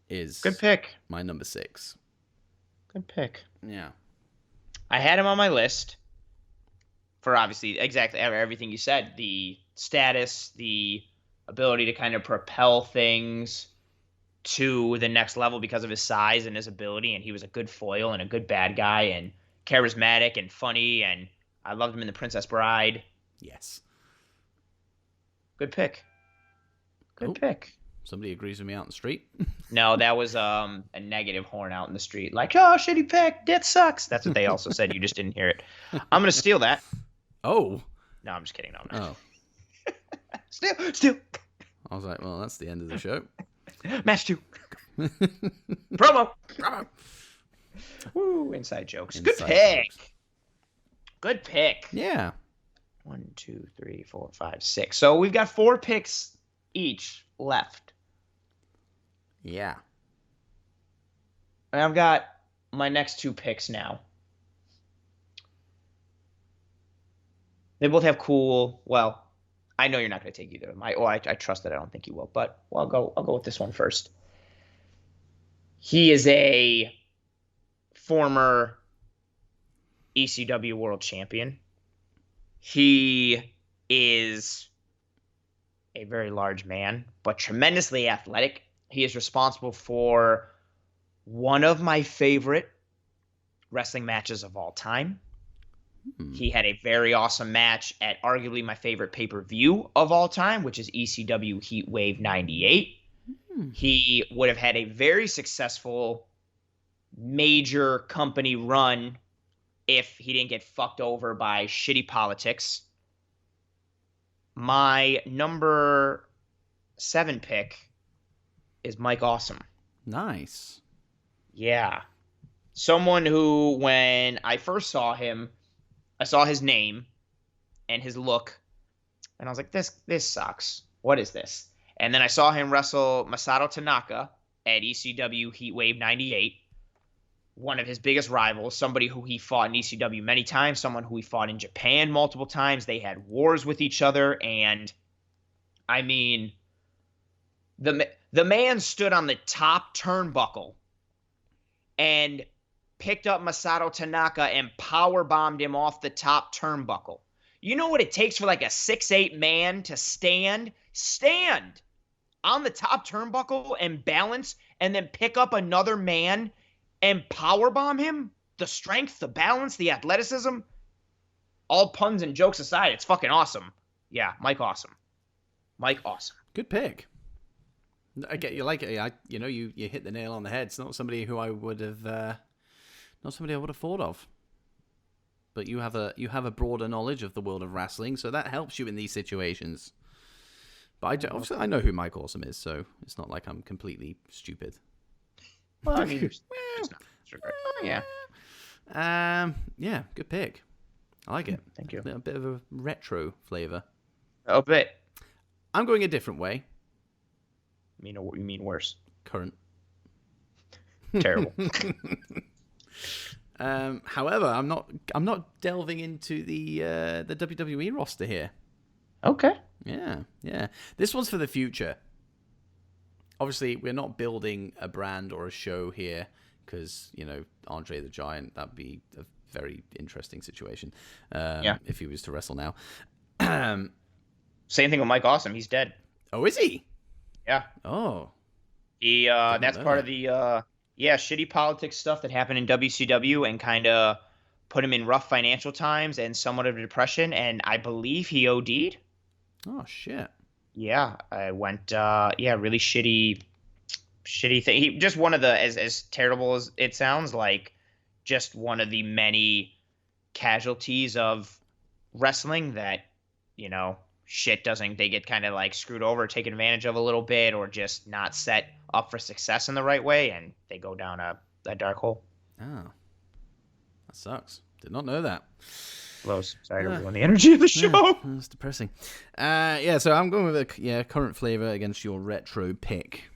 is good pick. My number 6. Good pick. Yeah. I had him on my list for obviously exactly everything you said. The status, the ability to kind of propel things to the next level because of his size and his ability. And he was a good foil and a good bad guy and charismatic and funny. And I loved him in The Princess Bride. Yes. Good pick. Good pick. Somebody agrees with me out in the street. No, that was a negative horn out in the street. Like, oh, shitty pick. Dit sucks. That's what they also said. You just didn't hear it. I'm going to steal that. Oh. No, I'm just kidding. No, I'm not. Oh. Steal. I was like, well, that's the end of the show. Match 2. Promo. Woo, inside jokes. Good pick. Good pick. Yeah. 1, 2, 3, 4, 5, 6. So we've got 4 picks each left. Yeah. And I've got my next 2 picks now. They both have cool. Well, I know you're not going to take either of them. I trust that I don't think you will, but I'll go with this one first. He is a former ECW World Champion. He is a very large man, but tremendously athletic. He is responsible for one of my favorite wrestling matches of all time. He had a very awesome match at arguably my favorite pay-per-view of all time, which is ECW Heat Wave 98. He would have had a very successful major company run if he didn't get fucked over by shitty politics. My number 7 pick is Mike Awesome. Nice. Yeah. Someone who, when I first saw him, I saw his name and his look, and I was like, this sucks. What is this? And then I saw him wrestle Masato Tanaka at ECW Heat Wave 98. one of his biggest rivals, somebody who he fought in ECW many times, someone who he fought in Japan multiple times. They had wars with each other, and I mean, the man stood on the top turnbuckle and picked up Masato Tanaka and power bombed him off the top turnbuckle. You know what it takes for like a 6'8" man to stand on the top turnbuckle and balance and then pick up another man and powerbomb him? The strength, the balance, the athleticism, all puns and jokes aside, it's fucking awesome. Yeah, Mike Awesome. Mike Awesome. Good pick. I get you like it. You hit the nail on the head. It's not somebody who I would have, not somebody I would have thought of. But you have a broader knowledge of the world of wrestling, so that helps you in these situations. But obviously I know who Mike Awesome is, so it's not like I'm completely stupid. Well, I mean, yeah. Yeah, good pick. I like it. Thank you. A bit of a retro flavor. A bit. I'm going a different way. You mean worse? Current. Terrible. However, I'm not delving into the WWE roster here. Okay. Yeah. This one's for the future. Obviously, we're not building a brand or a show here because, Andre the Giant, that'd be a very interesting situation if he was to wrestle now. Same thing with Mike Awesome. He's dead. Oh, is he? Yeah. Oh. That's part of the shitty politics stuff that happened in WCW and kind of put him in rough financial times and somewhat of a depression, and I believe he OD'd. Oh, shit. Yeah, I went, really shitty thing. He just one of the, as terrible as it sounds, like just one of the many casualties of wrestling that, they get kind of like screwed over, taken advantage of a little bit, or just not set up for success in the right way, and they go down a dark hole. Oh, that sucks. Did not know that. Blows. Sorry to ruin the energy of the show. Yeah, that's depressing. So I'm going with a current flavor against your retro pick.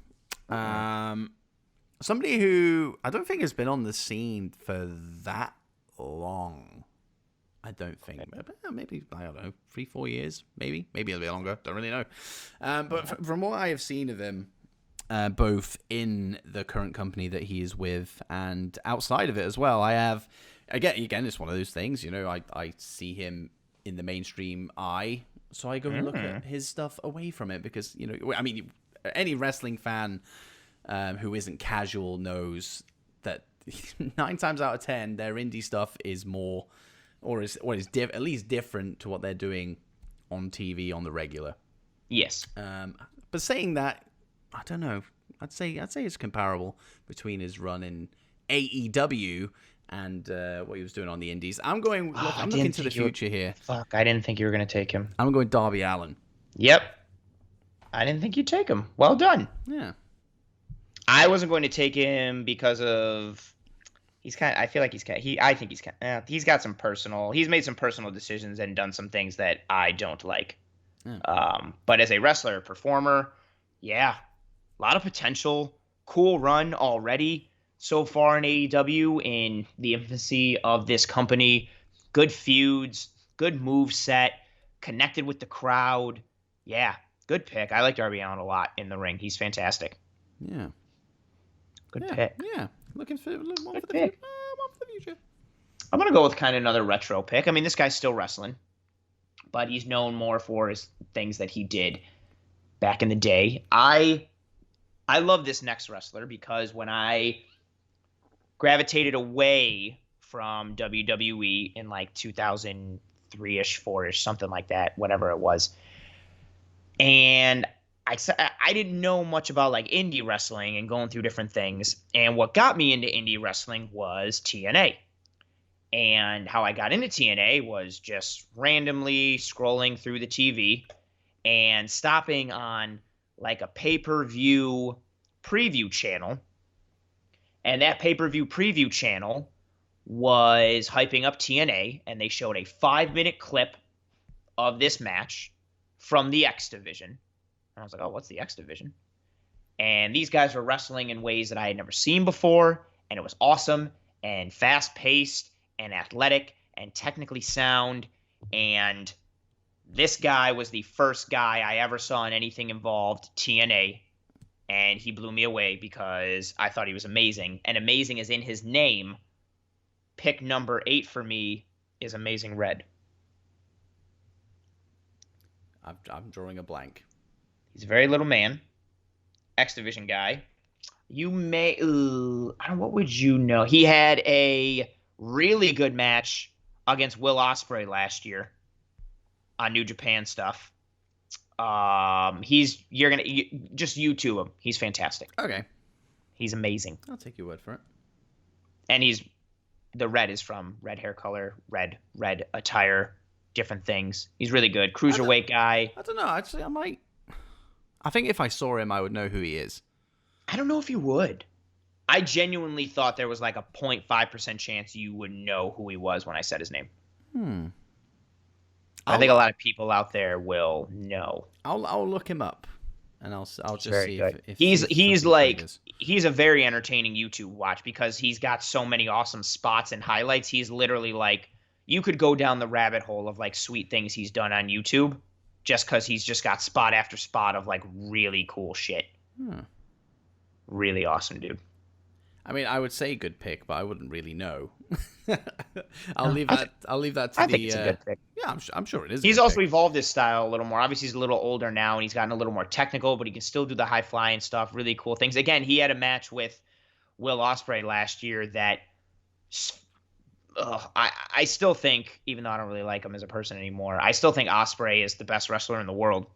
Somebody who I don't think has been on the scene for that long. I don't think. Maybe, I don't know, 3-4 years, maybe a little bit longer. Don't really know. But from what I have seen of him, both in the current company that he is with and outside of it as well, I have. Again, it's one of those things, I see him in the mainstream eye, so I go and look at his stuff away from it because, any wrestling fan who isn't casual knows that 9 times out of 10, their indie stuff is more, or is at least different to what they're doing on TV on the regular. Yes. But saying that, I don't know. I'd say it's comparable between his run in AEW and what he was doing on the indies. I'm looking to the future here. Fuck, I didn't think you were going to take him. I'm going Darby Allin. Yep. I didn't think you'd take him. Well done. Yeah. I wasn't going to take him because of he's got some he's made some personal decisions and done some things that I don't like. Yeah. But as a wrestler, performer, yeah, a lot of potential, cool run already so far in AEW in the infancy of this company. Good feuds, good move set, connected with the crowd. Yeah, good pick. I like Darby Allin a lot in the ring. He's fantastic. Yeah. Good pick. Yeah. Looking for one for the future. I'm going to go with kind of another retro pick. I mean, this guy's still wrestling, but he's known more for his things that he did back in the day. I love this next wrestler because when I gravitated away from WWE in like 2003-ish, 4-ish, something like that, whatever it was. And I didn't know much about like indie wrestling and going through different things. And what got me into indie wrestling was TNA. And how I got into TNA was just randomly scrolling through the TV and stopping on like a pay-per-view preview channel. And that pay-per-view preview channel was hyping up TNA, and they showed a 5-minute clip of this match from the X Division. And I was like, oh, what's the X Division? And these guys were wrestling in ways that I had never seen before, and it was awesome. and fast-paced and athletic and technically sound. And this guy was the first guy I ever saw in anything involved TNA, and he blew me away because I thought he was amazing. And amazing is in his name. Pick number 8 for me is Amazing Red. I'm drawing a blank. He's a very little man, X Division guy. You may, what would you know? He had a really good match against Will Ospreay last year on New Japan stuff. You're gonna just YouTube him. He's fantastic. Okay, he's amazing. I'll take your word for it. And the red is from red hair color, red attire, different things. He's really good. Cruiserweight guy. I don't know. Actually, I think if I saw him, I would know who he is. I don't know if you would. I genuinely thought there was like a 0.5% chance you would know who he was when I said his name. I think a lot of people out there will know. I'll look him up, and I'll just see if he's a very entertaining YouTube watch because he's got so many awesome spots and highlights. He's literally like, you could go down the rabbit hole of like sweet things he's done on YouTube, just because he's just got spot after spot of like really cool shit. Really awesome, dude. I mean, I would say good pick, but I wouldn't really know. I'll leave that to I think it's a good pick. Yeah, I'm sure it is. He's also evolved his style a little more. Obviously, he's a little older now, and he's gotten a little more technical, but he can still do the high flying stuff. Really cool things. Again, he had a match with Will Ospreay last year that I still think, even though I don't really like him as a person anymore, I still think Ospreay is the best wrestler in the world.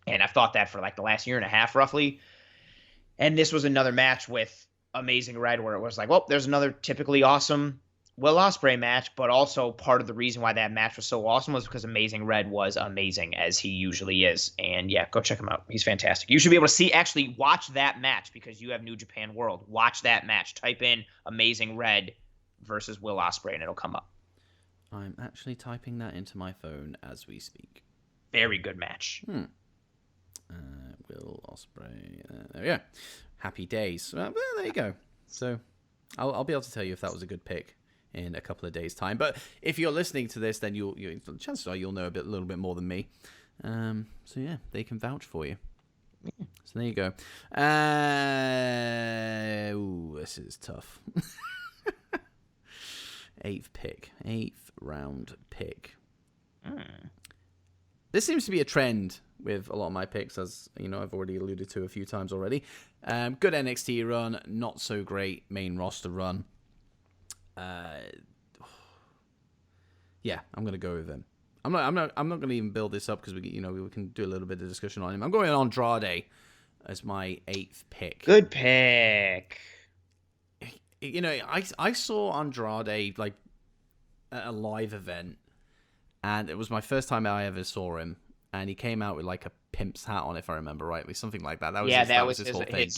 And I've thought that for like the last year and a half, roughly. And this was another match with Amazing Red where it was like, well, there's another typically awesome Will Ospreay match, but also part of the reason why that match was so awesome was because Amazing Red was amazing, as he usually is. And yeah, go check him out. He's fantastic. You should be able to actually watch that match because you have New Japan World. Watch that match. Type in Amazing Red versus Will Ospreay and it'll come up. I'm actually typing that into my phone as we speak. Very good match. Will Ospreay. There we go. Happy days. Well, there you go. So I'll be able to tell you if that was a good pick in a couple of days' time. But if you're listening to this, then chances are you'll know a little bit more than me. So yeah, they can vouch for you. So there you go. This is tough. 8th round pick. This seems to be a trend with a lot of my picks, as you know, I've already alluded to a few times already. Good NXT run, not so great main roster run. Yeah, I'm gonna go with him. I'm not gonna even build this up because we can do a little bit of discussion on him. I'm going Andrade as my 8th pick. Good pick. You know, I saw Andrade like at a live event, and it was my first time I ever saw him. And he came out with like a pimp's hat on, if I remember rightly, something like that. That was his whole thing.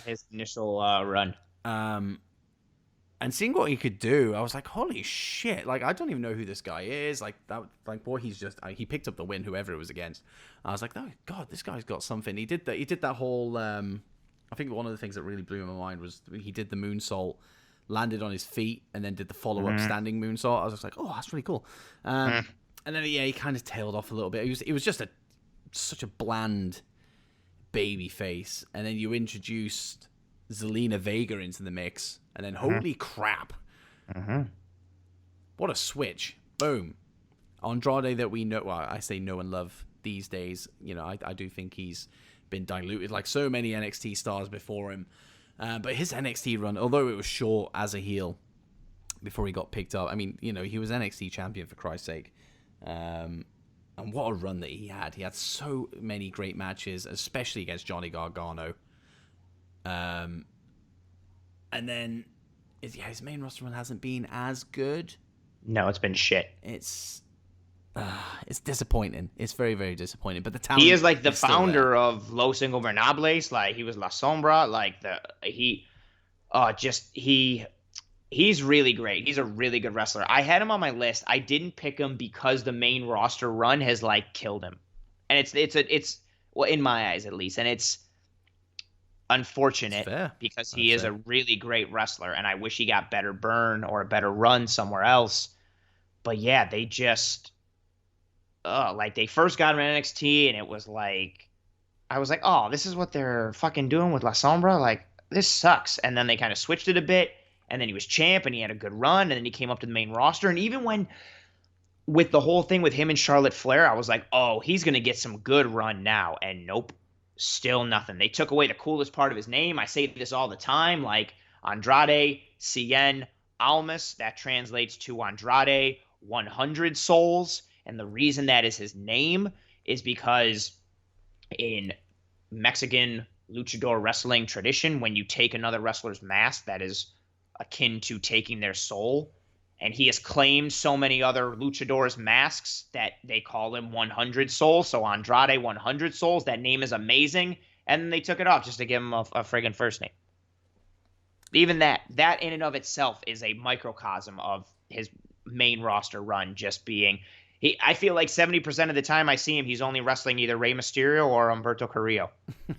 His initial run. And seeing what he could do, I was like, holy shit! Like, I don't even know who this guy is. Like that, like boy, he picked up the win, whoever it was against. I was like, oh god, this guy's got something. He did that whole. I think one of the things that really blew my mind was he did the moonsault, landed on his feet, and then did the follow-up standing moonsault. I was just like, oh, that's really cool. And then he kind of tailed off a little bit. It was just such a bland baby face. And then you introduced Zelina Vega into the mix, and then holy crap, what a switch! Boom, Andrade that we know. Well, I say know and love these days. You know, I do think he's been diluted like so many NXT stars before him. But his NXT run, although it was short as a heel before he got picked up, I mean, you know, he was NXT champion for Christ's sake. And what a run that he had. He had so many great matches, especially against Johnny Gargano. And then his main roster run hasn't been as good. No, it's been shit. It's disappointing. It's very, very disappointing. But the talent, he is like the founder of Los Ingobernables. Like, he was La Sombra. Like, he's really great. He's a really good wrestler. I had him on my list. I didn't pick him because the main roster run has like killed him, and it's well, in my eyes at least. And It's unfortunate fair. because I'd he is say. a really great wrestler, and I wish he got better burn or a better run somewhere else. But yeah, they just like they first got him in NXT, and it was like I was like, oh, this is what they're fucking doing with La Sombra. Like this sucks. And then they kind of switched it a bit, and then he was champ, and he had a good run, and then he came up to the main roster, and even when with the whole thing with him and Charlotte Flair, I was like, oh, he's gonna get some good run now, and nope, still nothing. They took away the coolest part of his name. I say this all the time, like Andrade Cien Almas. That translates to Andrade 100 Souls, and the reason that is his name is because in Mexican luchador wrestling tradition, when you take another wrestler's mask, that is akin to taking their soul. And he has claimed so many other luchadors' masks that they call him 100 Souls. So Andrade 100 Souls, that name is amazing. And then they took it off just to give him a friggin' first name. Even that in and of itself is a microcosm of his main roster run just being. I feel like 70% of the time I see him, he's only wrestling either Rey Mysterio or Humberto Carrillo.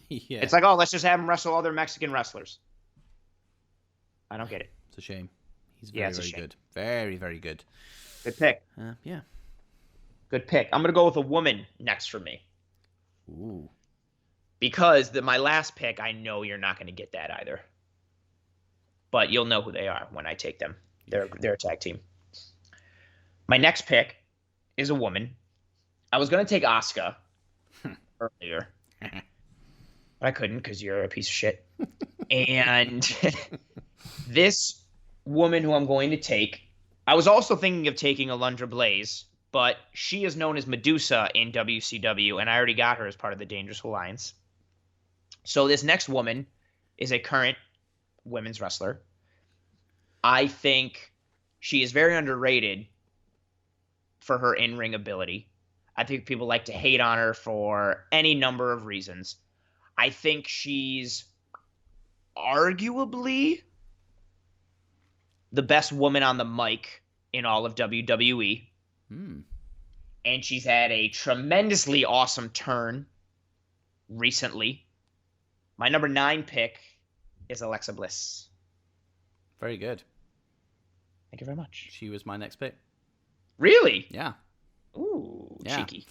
Yeah. It's like, oh, let's just have him wrestle other Mexican wrestlers. I don't get it. It's a shame. He's very, very good. Very, very good. Good pick. Yeah. Good pick. I'm going to go with a woman next for me. Ooh. Because my last pick, I know you're not going to get that either. But you'll know who they are when I take them. They're a tag team. My next pick is a woman. I was going to take Asuka earlier. But I couldn't because you're a piece of shit. And this woman who I'm going to take, I was also thinking of taking Alundra Blaze, but she is known as Medusa in WCW, and I already got her as part of the Dangerous Alliance. So this next woman is a current women's wrestler. I think she is very underrated for her in-ring ability. I think people like to hate on her for any number of reasons. I think she's arguably the best woman on the mic in all of WWE. And she's had a tremendously awesome turn recently. My number 9 pick is Alexa Bliss. Very good. Thank you very much. She was my next pick. Really? Yeah. Ooh, Yeah. cheeky.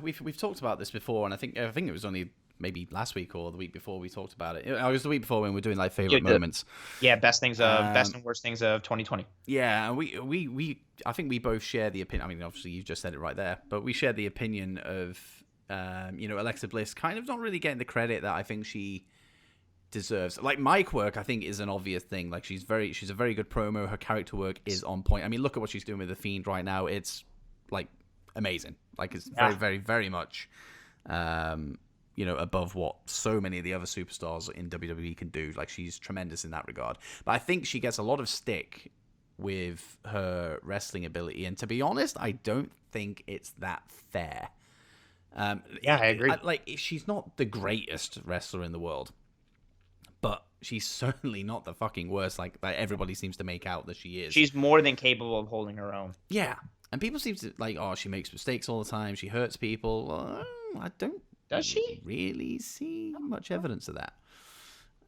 We've talked about this before, and I think it was only maybe last week or the week before we talked about it. It was the week before when we were doing like favorite moments. Yeah, best and worst things of 2020. Yeah, we I think we both share the opinion. I mean, obviously you just said it right there, but we share the opinion of Alexa Bliss kind of not really getting the credit that I think she deserves. Like mic work, I think is an obvious thing. Like she's a very good promo. Her character work is on point. I mean, look at what she's doing with the Fiend right now. It's like amazing. Like it's very, very, very much, above what so many of the other superstars in WWE can do. Like she's tremendous in that regard. But I think she gets a lot of stick with her wrestling ability, and to be honest, I don't think it's that fair. I agree. She's not the greatest wrestler in the world, but she's certainly not the fucking worst like everybody seems to make out that she is. She's more than capable of holding her own. Yeah. And people seem to she makes mistakes all the time. She hurts people. Well, I don't Does she? really see much evidence of that.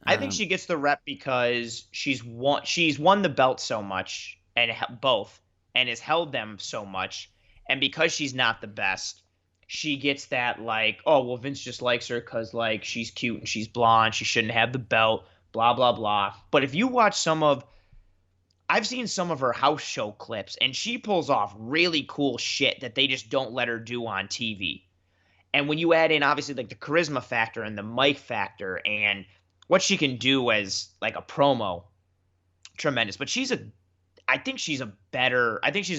I think she gets the rep because she's won the belt so much and both and has held them so much. And because she's not the best, she gets that Vince just likes her because she's cute and she's blonde. She shouldn't have the belt, blah, blah, blah. But if you watch I've seen some of her house show clips, and she pulls off really cool shit that they just don't let her do on TV. And when you add in, obviously, the charisma factor and the mic factor and what she can do as, a promo, tremendous. But I think she's an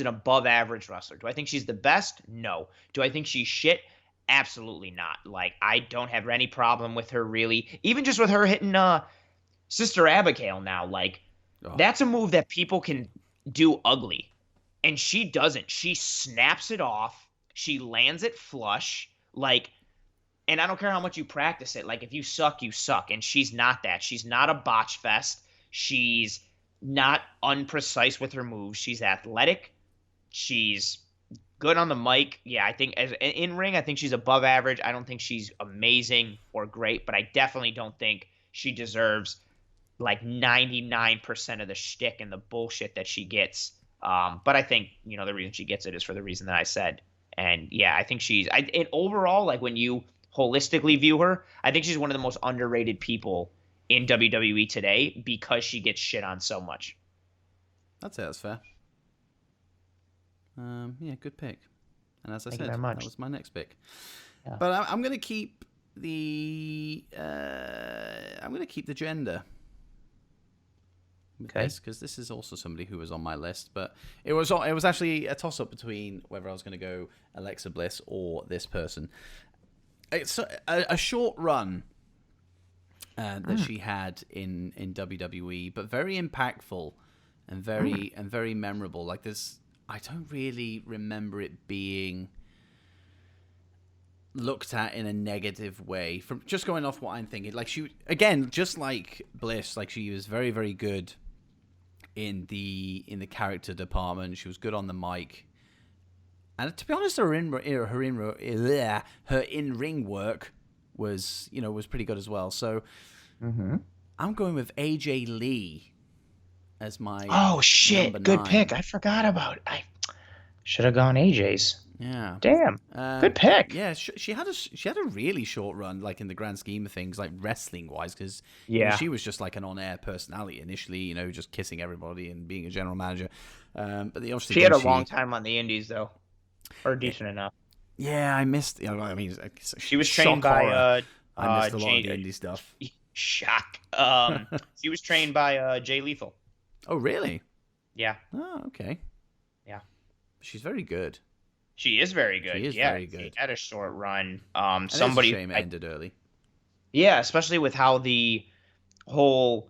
above-average wrestler. Do I think she's the best? No. Do I think she's shit? Absolutely not. I don't have any problem with her, really. Even just with her hitting Sister Abigail now, that's a move that people can do ugly. And she doesn't. She snaps it off. She lands it flush. And I don't care how much you practice it. If you suck, you suck. And she's not that. She's not a botch fest. She's not unprecise with her moves. She's athletic. She's Good on the mic. Yeah, I think as in ring, I think she's above average. I don't think she's amazing or great, but I definitely don't think she deserves like 99% of the shtick and the bullshit that she gets. But I think, the reason she gets it is for the reason that I said. And yeah, I think and overall, like when you holistically view her, I think she's one of the most underrated people in WWE today because she gets shit on so much. I'd say that's fair. Yeah, good pick. And as I Thank you said, very much. that was my next pick. Yeah. But I'm going to keep the gender. Okay. Because this is also somebody who was on my list, but it was actually a toss up between whether I was going to go Alexa Bliss or this person. It's a short run that she had in WWE, but very impactful and very memorable. Like this, I don't really remember it being looked at in a negative way. From just going off what I'm thinking, like she again, just like Bliss, like she was very very good in the character department. She was good on the mic, and to be honest, her in ring work was pretty good as well. So I'm going with AJ Lee as my shit, good pick. I forgot about it. I should have gone AJ's. Yeah. Damn. Good pick. Yeah, she had a really short run, like in the grand scheme of things, like wrestling wise, because she was just like an on-air personality initially, just kissing everybody and being a general manager. But obviously she had a long time on the Indies though, or decent enough. Yeah, I missed. I mean, she was trained by. I missed a lot of the indie stuff. Shock. She was trained by Jay Lethal. Oh, really? Yeah. Oh, okay. Yeah. She's very good. She is very good. She is very good. She had a short run. Somebody it's a shame it ended early. Yeah, especially with how the whole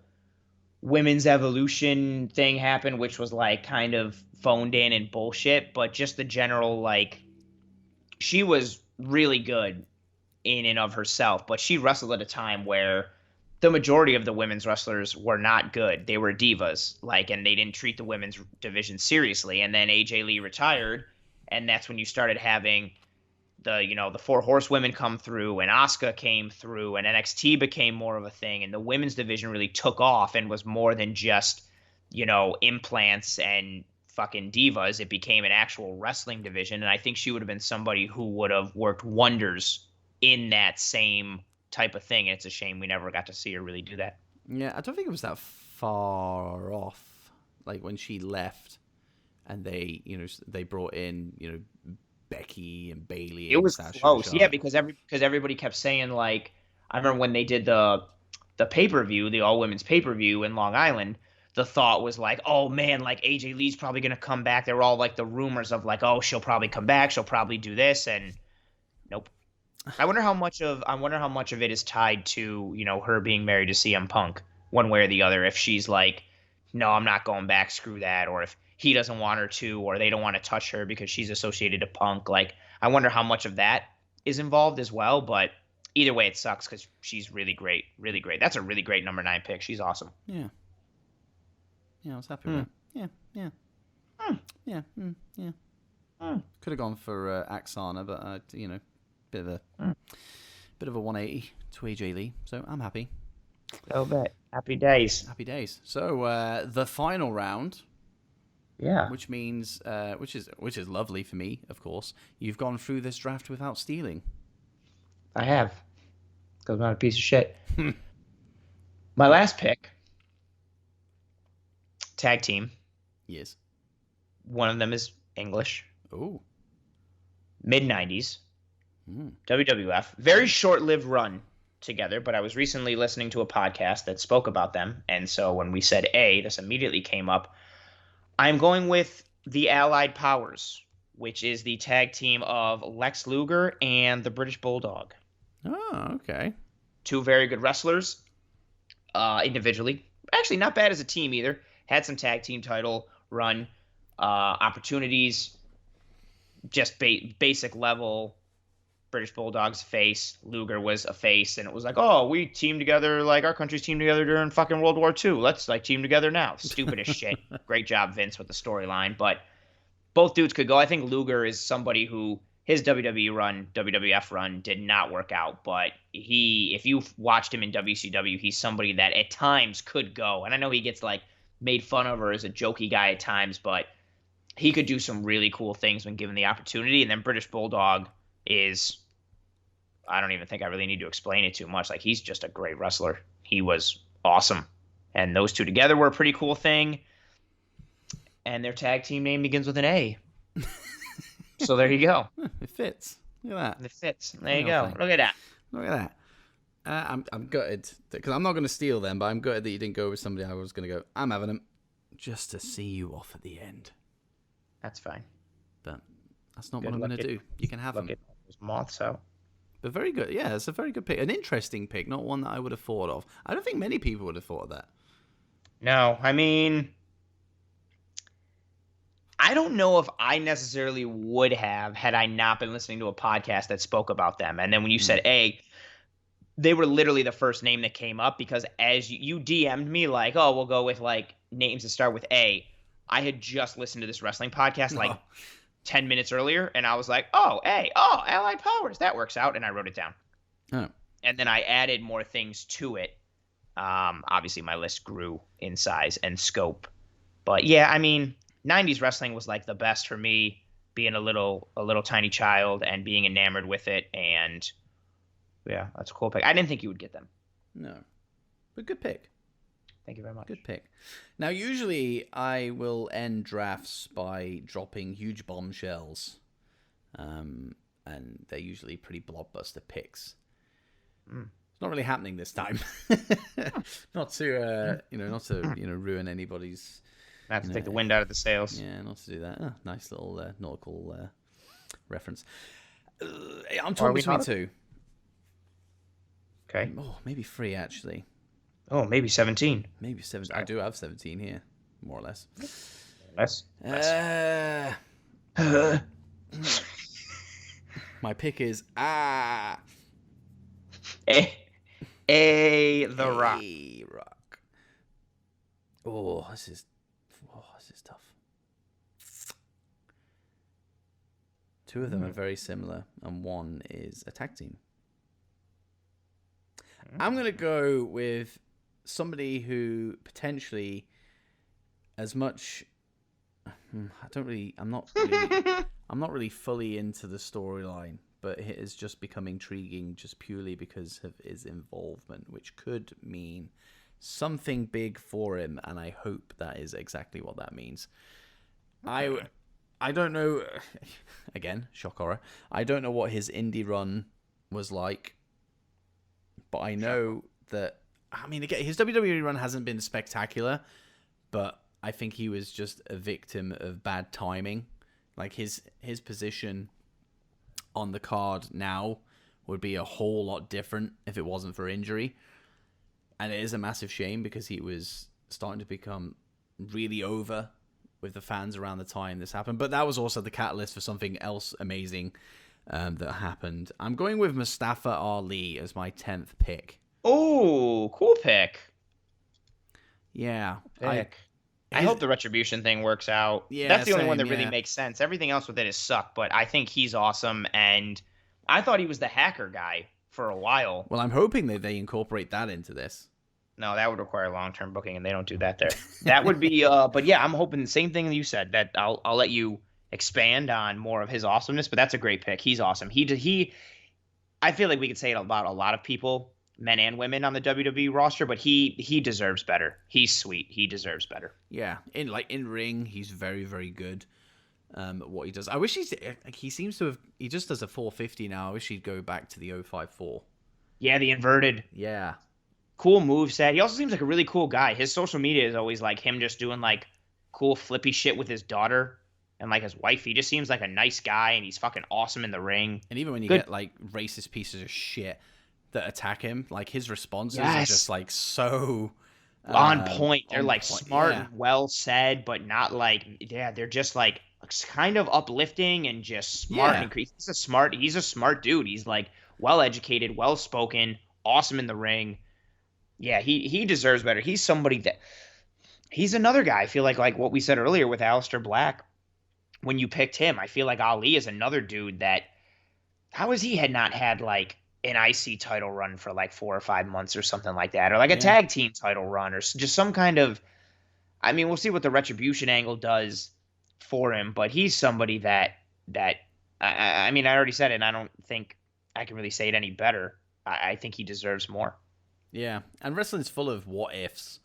women's evolution thing happened, which was like kind of phoned in and bullshit, but just the general like she was really good in and of herself, but she wrestled at a time where the majority of the women's wrestlers were not good. They were divas, and they didn't treat the women's division seriously. And then AJ Lee retired, and that's when you started having the four horsewomen come through, and Asuka came through, and NXT became more of a thing, and the women's division really took off and was more than just implants and fucking divas. It became an actual wrestling division, and I think she would have been somebody who would have worked wonders in that same type of thing. And it's a shame we never got to see her really do that. Yeah, I don't think it was that far off. Like when she left, and they brought in Becky and Bayley. It was close, yeah, because everybody kept saying like, I remember when they did the pay-per-view, the all women's pay-per-view in Long Island. The thought was like, oh man, like AJ Lee's probably gonna come back. There were all like the rumors of like, oh, she'll probably come back, she'll probably do this, and nope. I wonder how much of it is tied to her being married to CM Punk, one way or the other. If she's like, no, I'm not going back, screw that, or if he doesn't want her to, or they don't want to touch her because she's associated to Punk. Like, I wonder how much of that is involved as well. But either way, it sucks because she's really great, really great. That's a really great number 9 pick. She's awesome. Yeah. Yeah, I was happy with that. Yeah. Could have gone for Axana, but bit of a 180 to AJ Lee, so I'm happy. Oh, bet. Happy days. Happy days. So the final round. Yeah. Which means, which is lovely for me, of course. You've gone through this draft without stealing. I have, because I'm not a piece of shit. My last pick. Tag team. Yes. One of them is English. Oh. Mid-90s. WWF. Very short-lived run together, but I was recently listening to a podcast that spoke about them, and so when we said A, this immediately came up. I'm going with the Allied Powers, which is the tag team of Lex Luger and the British Bulldog. Oh, okay. Two very good wrestlers individually. Actually, not bad as a team either. Had some tag team title run opportunities. Just basic level. British Bulldog's face. Luger was a face, and it was like, oh, we teamed together, like our countries teamed together during fucking World War II. Let's like team together now. Stupid as shit. Great job, Vince, with the storyline, but both dudes could go. I think Luger is somebody who his WWE run, WWF run did not work out, but if you watched him in WCW, he's somebody that at times could go. And I know he gets like made fun of or is a jokey guy at times, but he could do some really cool things when given the opportunity. And then British Bulldog is, I don't even think I really need to explain it too much. Like, he's just a great wrestler. He was awesome. And those two together were a pretty cool thing. And their tag team name begins with an A. So there you go. It fits. Look at that. It fits. There you go. Look at that. Look at that. I'm gutted because I'm not going to steal them, but I'm gutted that you didn't go with somebody I was going to go. I'm having them just to see you off at the end. That's fine. But that's not what I'm going to do. You can have them. Moths out. But very good. Yeah, it's a very good pick. An interesting pick, not one that I would have thought of. I don't think many people would have thought of that. No, I mean, I don't know if I necessarily would have had I not been listening to a podcast that spoke about them. And then when you said A, they were literally the first name that came up because as you DM'd me like, oh, we'll go with like names that start with A. I had just listened to this wrestling podcast like 10 minutes earlier, and I was like, oh, A, oh, Allied Powers, that works out, and I wrote it down. Oh. And then I added more things to it. Obviously, my list grew in size and scope. But yeah, I mean, 90s wrestling was like the best for me, being a little tiny child and being enamored with it. And yeah, that's a cool pick. I didn't think you would get them. No, but good pick. Thank you very much. Good pick. Now, usually I will end drafts by dropping huge bombshells, and they're usually pretty blockbuster picks. It's not really happening this time. Not to ruin anybody's. Not to take the wind out of the sails. Yeah, not to do that. Oh, nice little nautical reference. I'm torn between two. Okay. Oh, maybe three actually. Oh, maybe 17. Maybe 17. I do have 17 here, more or less. My pick is The Rock. Rock. Oh, this is tough. Two of them are very similar, and one is a tag team. I'm gonna go with somebody who potentially, as much. I'm not really fully into the storyline, but it has just become intriguing just purely because of his involvement, which could mean something big for him, and I hope that is exactly what that means. I don't know. Again, shock horror. I don't know what his indie run was like, but I know that. I mean, again, his WWE run hasn't been spectacular, but I think he was just a victim of bad timing. Like his position on the card now would be a whole lot different if it wasn't for injury. And it is a massive shame because he was starting to become really over with the fans around the time this happened. But that was also the catalyst for something else amazing that happened. I'm going with Mustafa Ali as my 10th pick. Oh, cool pick. Yeah. I hope the Retribution thing works out. Yeah, that's the only one that really makes sense. Everything else with it is suck, but I think he's awesome. And I thought he was the hacker guy for a while. Well, I'm hoping that they incorporate that into this. No, that would require long-term booking, and they don't do that there. That would be, but yeah, I'm hoping the same thing that you said. That I'll let you expand on more of his awesomeness. But that's a great pick. He's awesome. I feel like we could say it about a lot of people, men and women on the WWE roster, but he deserves better. He's sweet. He deserves better. Yeah, in ring, he's very, very good. What he does, I wish he seems to have. He just does a 450 now. I wish he'd go back to the 054. Yeah, the inverted. Yeah. Cool moveset. He also seems like a really cool guy. His social media is always like him just doing like cool flippy shit with his daughter and like his wife. He just seems like a nice guy, and he's fucking awesome in the ring. And even when you get like racist pieces of shit that attack him, like his responses are just like so on point. They're like smart and well said, but not like they're just like kind of uplifting and just smart and creepy. He's a smart dude. He's like well educated, well spoken, awesome in the ring. Yeah, he deserves better. He's somebody that he's another guy. I feel like what we said earlier with Aleister Black. when you picked him. I feel like Ali is another dude that, how has he had not had like an IC title run for like 4 or 5 months or something like that, or like a Yeah. tag team title run, or just some kind of. I mean, we'll see what the retribution angle does for him, but he's somebody that I mean, I already said it, and I don't think I can really say it any better. I think he deserves more. Yeah. And wrestling's full of what ifs.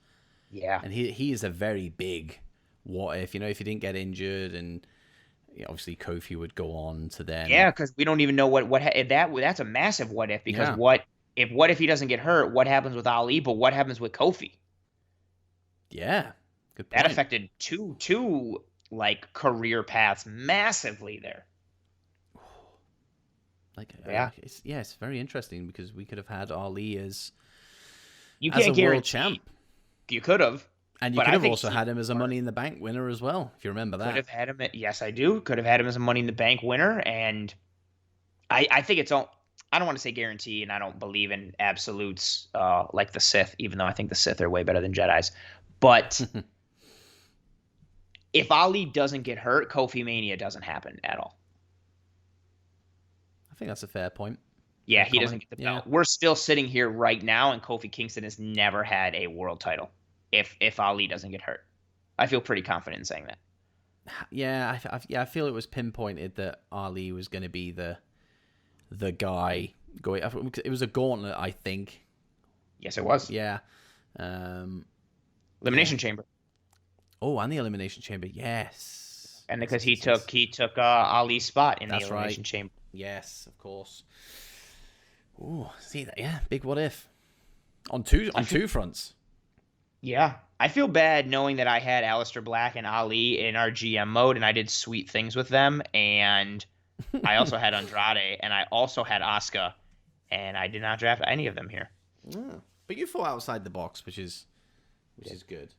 Yeah. And he is a very big what if. If he didn't get injured, and obviously Kofi would go on to then. Yeah, because we don't even know if that's a massive what if, because Yeah. what if he doesn't get hurt? What happens with Ali? But what happens with Kofi? Yeah. Good point. That affected two like career paths massively there. Yeah. It's very interesting because we could have had Ali as You a can't world guarantee. champ. You could have. And you But could I have think also had him as a Money in the Bank winner as well, if you remember Could that. have had him. Yes, I do. Could have had him as a Money in the Bank winner, and I think it's all. I don't want to say guarantee, and I don't believe in absolutes like the Sith, even though I think the Sith are way better than Jedi's. But if Ali doesn't get hurt, Kofi Mania doesn't happen at all. I think that's a fair point. Yeah, Fair he doesn't comment. get the belt. We're still sitting here right now, and Kofi Kingston has never had a world title. If Ali doesn't get hurt, I feel pretty confident in saying that. Yeah, I feel it was pinpointed that Ali was going to be the guy going. It was a gauntlet, I think. Yes, it was. Yeah. Elimination Chamber. Oh, and the Elimination Chamber, yes. And because he took Ali's spot in the Elimination Chamber. Yes, of course. Ooh, see that? Yeah, big what if on two fronts. Yeah, I feel bad knowing that I had Aleister Black and Ali in our GM mode, and I did sweet things with them, and I also had Andrade, and I also had Asuka, and I did not draft any of them here. Yeah. But you thought outside the box, which is good.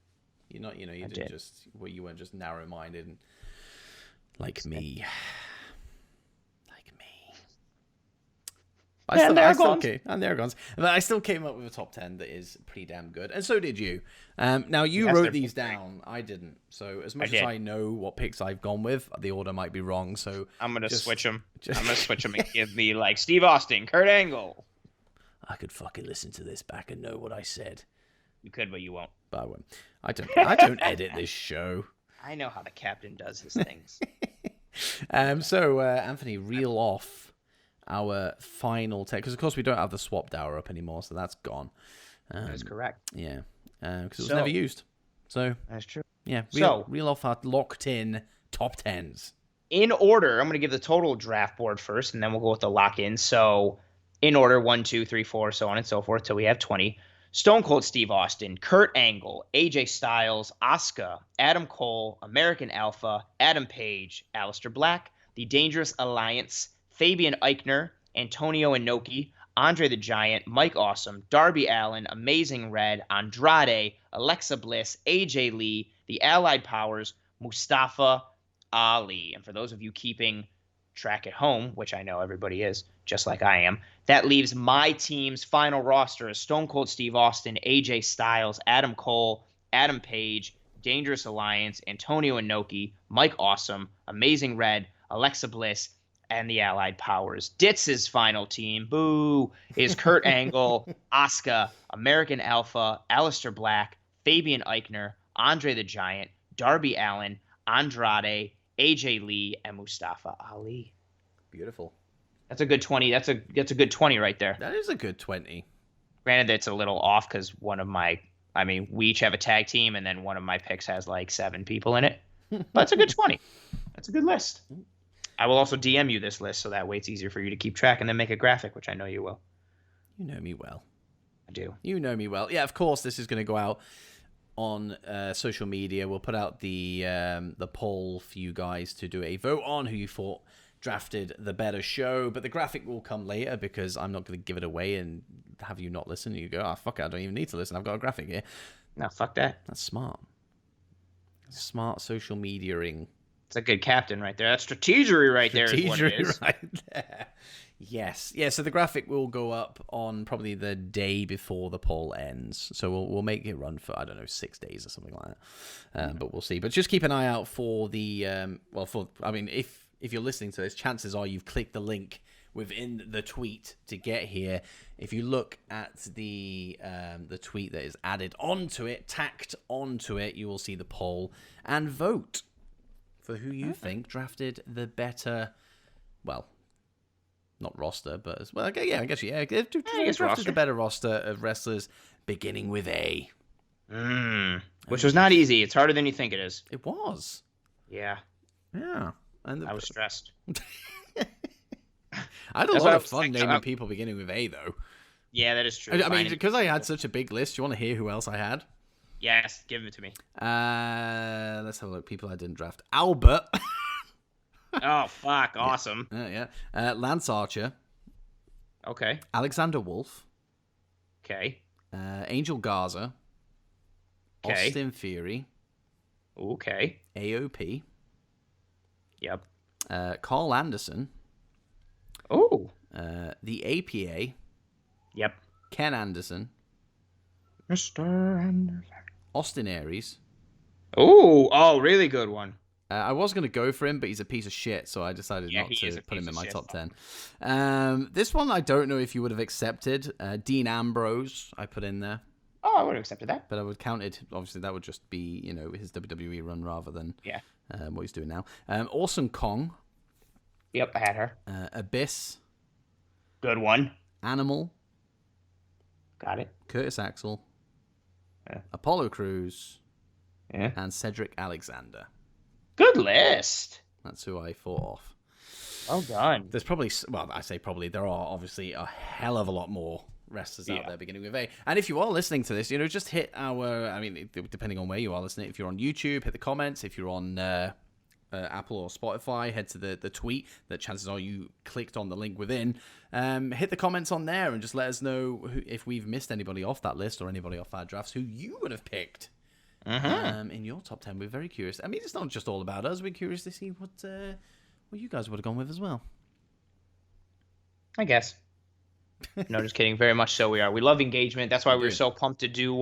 You you weren't just narrow minded and like me. And there it goes. But I still came up with a top 10 that is pretty damn good, and so did you. Now you wrote these down. I didn't. So as much as I know what picks I've gone with, the order might be wrong. So I'm gonna switch them. I'm gonna switch them and give me like Steve Austin, Kurt Angle. I could fucking listen to this back and know what I said. You could, but you won't. But I won't. I don't edit this show. I know how the captain does his things. So Anthony, reel off our final take, because of course we don't have the swapped hour up anymore, so that's gone. That is correct. Yeah, because it was never used. So that's true. Yeah, reel off our locked in top 10s. In order, I'm going to give the total draft board first, and then we'll go with the lock in. So in order, 1, 2, 3, 4, so on and so forth, till we have 20. Stone Cold Steve Austin, Kurt Angle, AJ Styles, Asuka, Adam Cole, American Alpha, Adam Page, Aleister Black, The Dangerous Alliance, Fabian Eichner, Antonio Inoki, Andre the Giant, Mike Awesome, Darby Allin, Amazing Red, Andrade, Alexa Bliss, AJ Lee, the Allied Powers, Mustafa Ali. And for those of you keeping track at home, which I know everybody is, just like I am, that leaves my team's final roster as Stone Cold Steve Austin, AJ Styles, Adam Cole, Adam Page, Dangerous Alliance, Antonio Inoki, Mike Awesome, Amazing Red, Alexa Bliss, and the Allied Powers. Dits' final team, boo, is Kurt Angle, Asuka, American Alpha, Aleister Black, Fabian Eichner, Andre the Giant, Darby Allin, Andrade, AJ Lee, and Mustafa Ali. Beautiful. That's a good 20. That's a good 20 right there. That is a good 20. Granted, it's a little off because we each have a tag team, and then one of my picks has like 7 people in it. But it's a good 20. That's a good list. I will also DM you this list so that way it's easier for you to keep track and then make a graphic, which I know you will. You know me well. I do. You know me well. Yeah, of course this is going to go out on social media. We'll put out the poll for you guys to do a vote on who you thought drafted the better show. But the graphic will come later because I'm not going to give it away and have you not listen. You go, fuck it, I don't even need to listen. I've got a graphic here. No, fuck that. That's smart. Smart social media-ing. It's a good captain right there. That's strategery right there is what it Strategery is. right there. Yes. Yeah, so the graphic will go up on probably the day before the poll ends. So we'll make it run for, I don't know, 6 days or something like that. But we'll see. But just keep an eye out for the, if you're listening to this, chances are you've clicked the link within the tweet to get here. If you look at the tweet that is added onto it, tacked onto it, you will see the poll and vote for who you think drafted the better, well, not roster, but as well, yeah, I guess drafted roster. the better roster of wrestlers beginning with A. Which was not easy. It's harder than you think it is. It was. Yeah. Yeah. And I was stressed. I had a lot of fun naming people beginning with A, though. Yeah, that is true. I mean, because I had such a big list, do you want to hear who else I had? Yes, give it to me. Let's have a look. People I didn't draft. Albert. Oh, fuck. Awesome. Yeah. Lance Archer. Okay. Alexander Wolf. Okay. Angel Garza. Okay. Austin Theory. Okay. AOP. Yep. Carl Anderson. Oh. The APA. Yep. Ken Anderson. Mr. Anderson. Austin Aries. Oh, really good one. I was going to go for him, but he's a piece of shit, so I decided not to put him in my top 10. This one I don't know if you would have accepted. Dean Ambrose, I put in there. Oh, I would have accepted that. But I would count it. Obviously, that would just be, his WWE run rather than what he's doing now. Awesome Kong. Yep, I had her. Abyss. Good one. Animal. Got it. Curtis Axel. Yeah. Apollo Crews. Yeah. And Cedric Alexander. Good list. That's who I fought off. Well done. There's probably, well, I say probably, there are obviously a hell of a lot more wrestlers out there beginning with A. And if you are listening to this, just hit our, depending on where you are listening, if you're on YouTube, hit the comments. If you're on Apple or Spotify, head to the tweet that chances are you clicked on the link within. Hit the comments on there and just let us know if we've missed anybody off that list or anybody off our drafts who you would have picked. In your top 10. We're very curious. I mean, it's not just all about us. We're curious to see what you guys would have gone with as well. I guess. No, just kidding. Very much so we are. We love engagement. That's why we were so pumped to do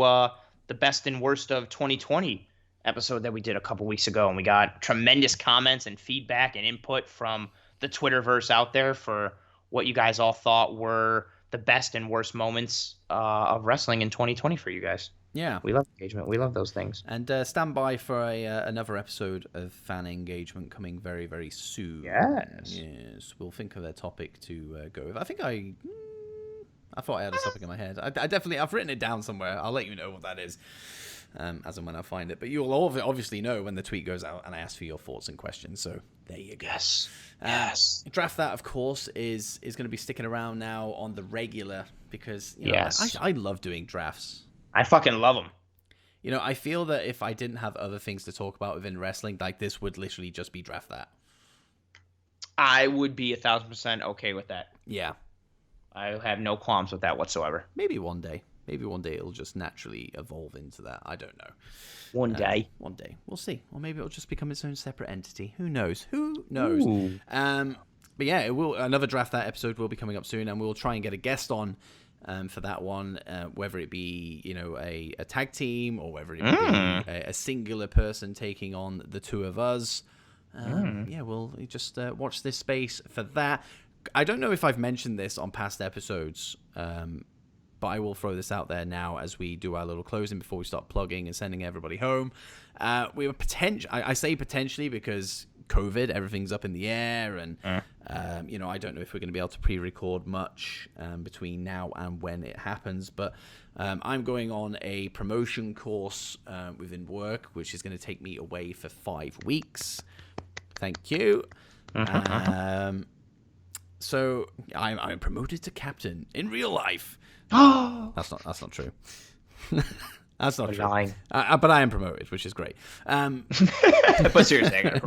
the best and worst of 2020 episode that we did a couple weeks ago. And we got tremendous comments and feedback and input from the Twitterverse out there for what you guys all thought were the best and worst moments of wrestling in 2020 for you guys. Yeah. We love engagement. We love those things. And stand by for another episode of fan engagement coming very, very soon. Yes. We'll think of a topic to go with. I think I thought I had a topic in my head. I've written it down somewhere. I'll let you know what that is as and when I find it. But you'll obviously know when the tweet goes out and I ask for your thoughts and questions. So there you go. Yes. Draft That, of course, is going to be sticking around now on the regular because I love doing drafts. I fucking love them. I feel that if I didn't have other things to talk about within wrestling, like this would literally just be Draft That. I would be 1,000% okay with that. Yeah. I have no qualms with that whatsoever. Maybe one day it'll just naturally evolve into that. I don't know. One day. We'll see. Or maybe it'll just become its own separate entity. Who knows? But yeah, it will. Another Draft That episode will be coming up soon, and we'll try and get a guest on for that one, whether it be a tag team or whether it be a singular person taking on the two of us. Yeah, we'll just watch this space for that. I don't know if I've mentioned this on past episodes, but I will throw this out there now as we do our little closing before we start plugging and sending everybody home. We were I say potentially because COVID, everything's up in the air, and I don't know if we're going to be able to pre-record much between now and when it happens. But I'm going on a promotion course within work, which is going to take me away for 5 weeks. Thank you. So I'm promoted to captain in real life. That's not true. That's not true. But I am promoted, which is great. But seriously, I got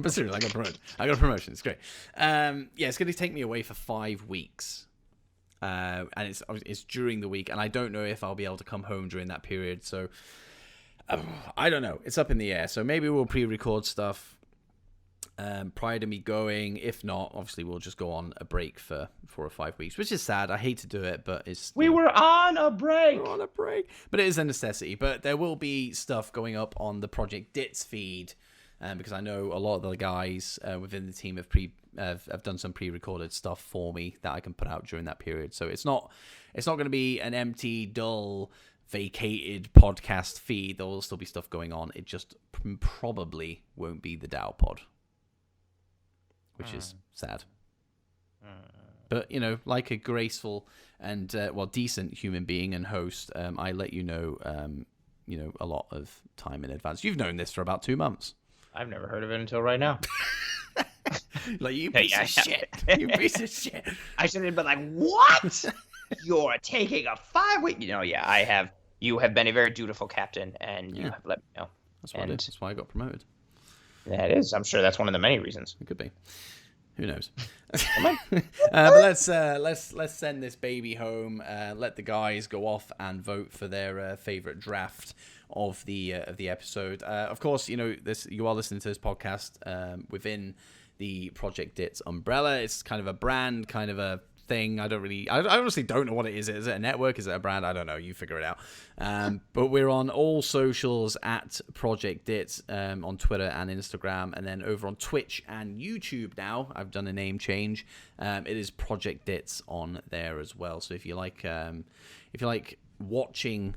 promoted. I got a promotion. It's great. It's going to take me away for 5 weeks. And it's during the week, and I don't know if I'll be able to come home during that period. So I don't know. It's up in the air. So maybe we'll pre-record stuff. prior to me going. If not, obviously we'll just go on a break for 4 or 5 weeks, which is sad. I hate to do it, but we were on a break. We're on a break, but it is a necessity. But there will be stuff going up on the Project Dits feed, because I know a lot of the guys within the team have done some pre-recorded stuff for me that I can put out during that period. So it's not going to be an empty, dull, vacated podcast feed. There will still be stuff going on. It just probably won't be the Dow Pod, which is sad. But, like a graceful and, decent human being and host, I let you know, a lot of time in advance. You've known this for about 2 months. I've never heard of it until right now. Like, you piece of shit. You piece of shit. I should have been like, what? You're taking a 5-week... I have. You have been a very dutiful captain, and you have let me know. That's what it is. That's why I got promoted. Yeah, it is. I'm sure that's one of the many reasons. It could be. Who knows? But let's send this baby home. Let the guys go off and vote for their favorite draft of the episode. Of course, you are listening to this podcast within the Project Dits umbrella. It's kind of a brand, kind of a thing. I honestly don't know what it is. Is it a network? Is it a brand? I don't know. You figure it out. But we're on all socials at Project Dits, on Twitter and Instagram, and then over on Twitch and YouTube now. I've done a name change. It is Project Dits on there as well. So if you like watching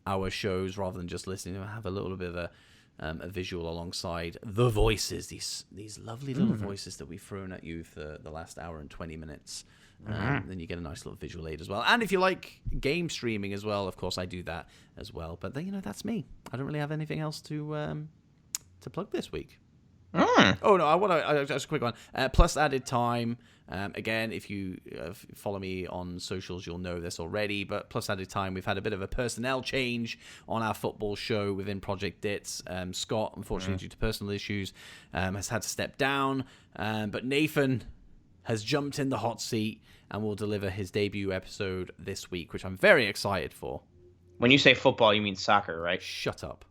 our shows rather than just listening, have a little bit of a visual alongside the voices, these lovely little voices that we've thrown at you for the last hour and 20 minutes. Then you get a nice little visual aid as well. And if you like game streaming as well, of course I do that as well. But then that's me. I don't really have anything else to plug this week. Oh no, I want to just a quick one. Plus added time. Again, if you follow me on socials, you'll know this already. But plus added time, we've had a bit of a personnel change on our football show within Project Dits. Scott, unfortunately, due to personal issues, has had to step down. But Nathan has jumped in the hot seat and will deliver his debut episode this week, which I'm very excited for. When you say football, you mean soccer, right? Shut up.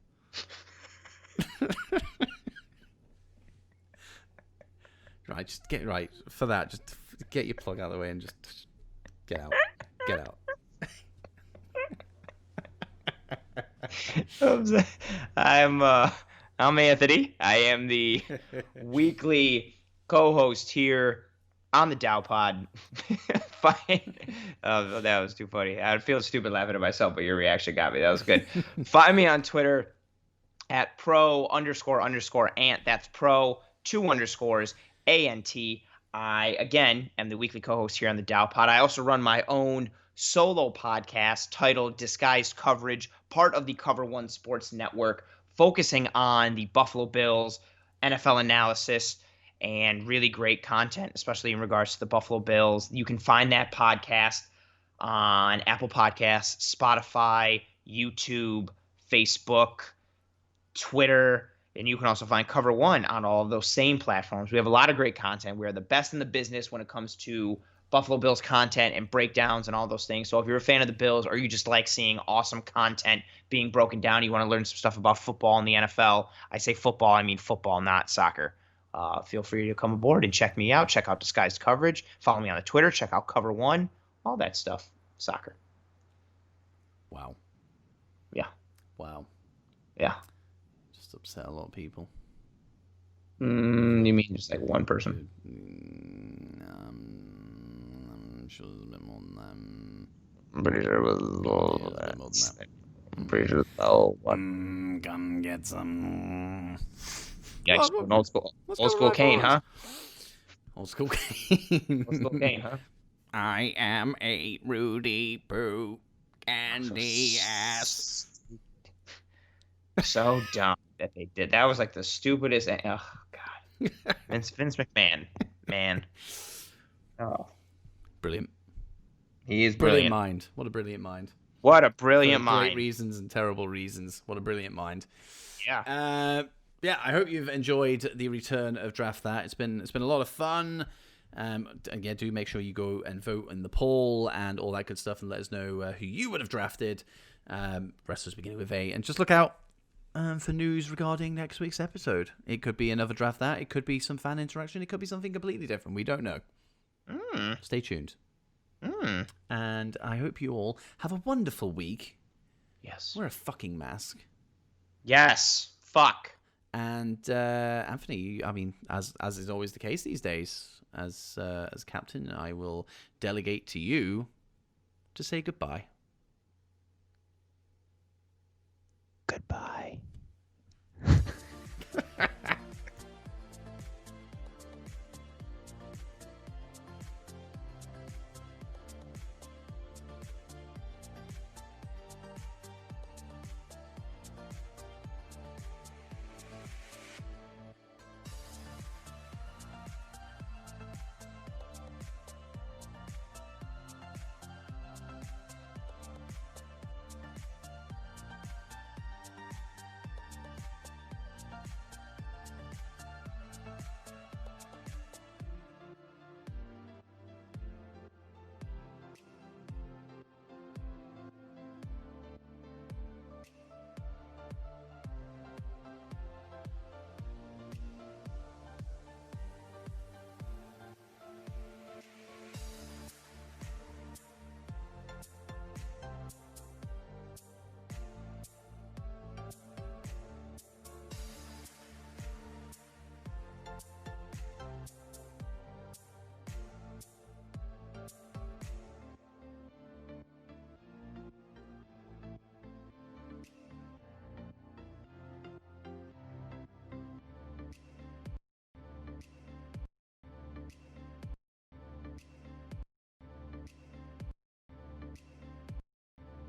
Right, just get right for that. Just get your plug out of the way and just get out. Get out. I'm Anthony. I am the weekly co-host here on the Dow Pod. Fine. Oh, that was too funny. I feel stupid laughing at myself, but your reaction got me. That was good. Find me on Twitter at pro__ant. That's pro 2 underscores ANT. I, again, am the weekly co-host here on the Dow Pod. I also run my own solo podcast titled Disguised Coverage, part of the Cover One Sports Network, focusing on the Buffalo Bills, NFL analysis, and really great content, especially in regards to the Buffalo Bills. You can find that podcast on Apple Podcasts, Spotify, YouTube, Facebook, Twitter, and you can also find Cover One on all of those same platforms. We have a lot of great content. We are the best in the business when it comes to Buffalo Bills content and breakdowns and all those things. So if you're a fan of the Bills or you just like seeing awesome content being broken down, you want to learn some stuff about football and the NFL, I say football, I mean football, not soccer. Feel free to come aboard and check me out. Check out Disguised Coverage. Follow me on the Twitter. Check out Cover One. All that stuff. Soccer. Wow. Yeah. Wow. Yeah. Just upset a lot of people. You mean just like one person? I'm sure there's a bit more than that. I'm pretty sure it was more than that. I'm pretty sure it's one. Come get some. Yeah, old school Kane, huh? Old school Kane. Old school Kane, huh? I am a Rudy Poo candy ass. So dumb that they did. That was like the stupidest. Oh God, Vince McMahon, man. Oh, brilliant. He is brilliant brilliant. Mind. What a brilliant mind. What a brilliant mind. Great reasons and terrible reasons. What a brilliant mind. Yeah. Yeah, I hope you've enjoyed the return of Draft That. It's been a lot of fun. And yeah, do make sure you go and vote in the poll and all that good stuff, and let us know who you would have drafted. Wrestlers beginning with A, and just look out for news regarding next week's episode. It could be another draft that. It could be some fan interaction. It could be something completely different. We don't know. Stay tuned. And I hope you all have a wonderful week. Yes. Wear a fucking mask. Yes. Fuck. And Anthony, I mean, as is always the case these days, as captain, I will delegate to you to say goodbye. Goodbye.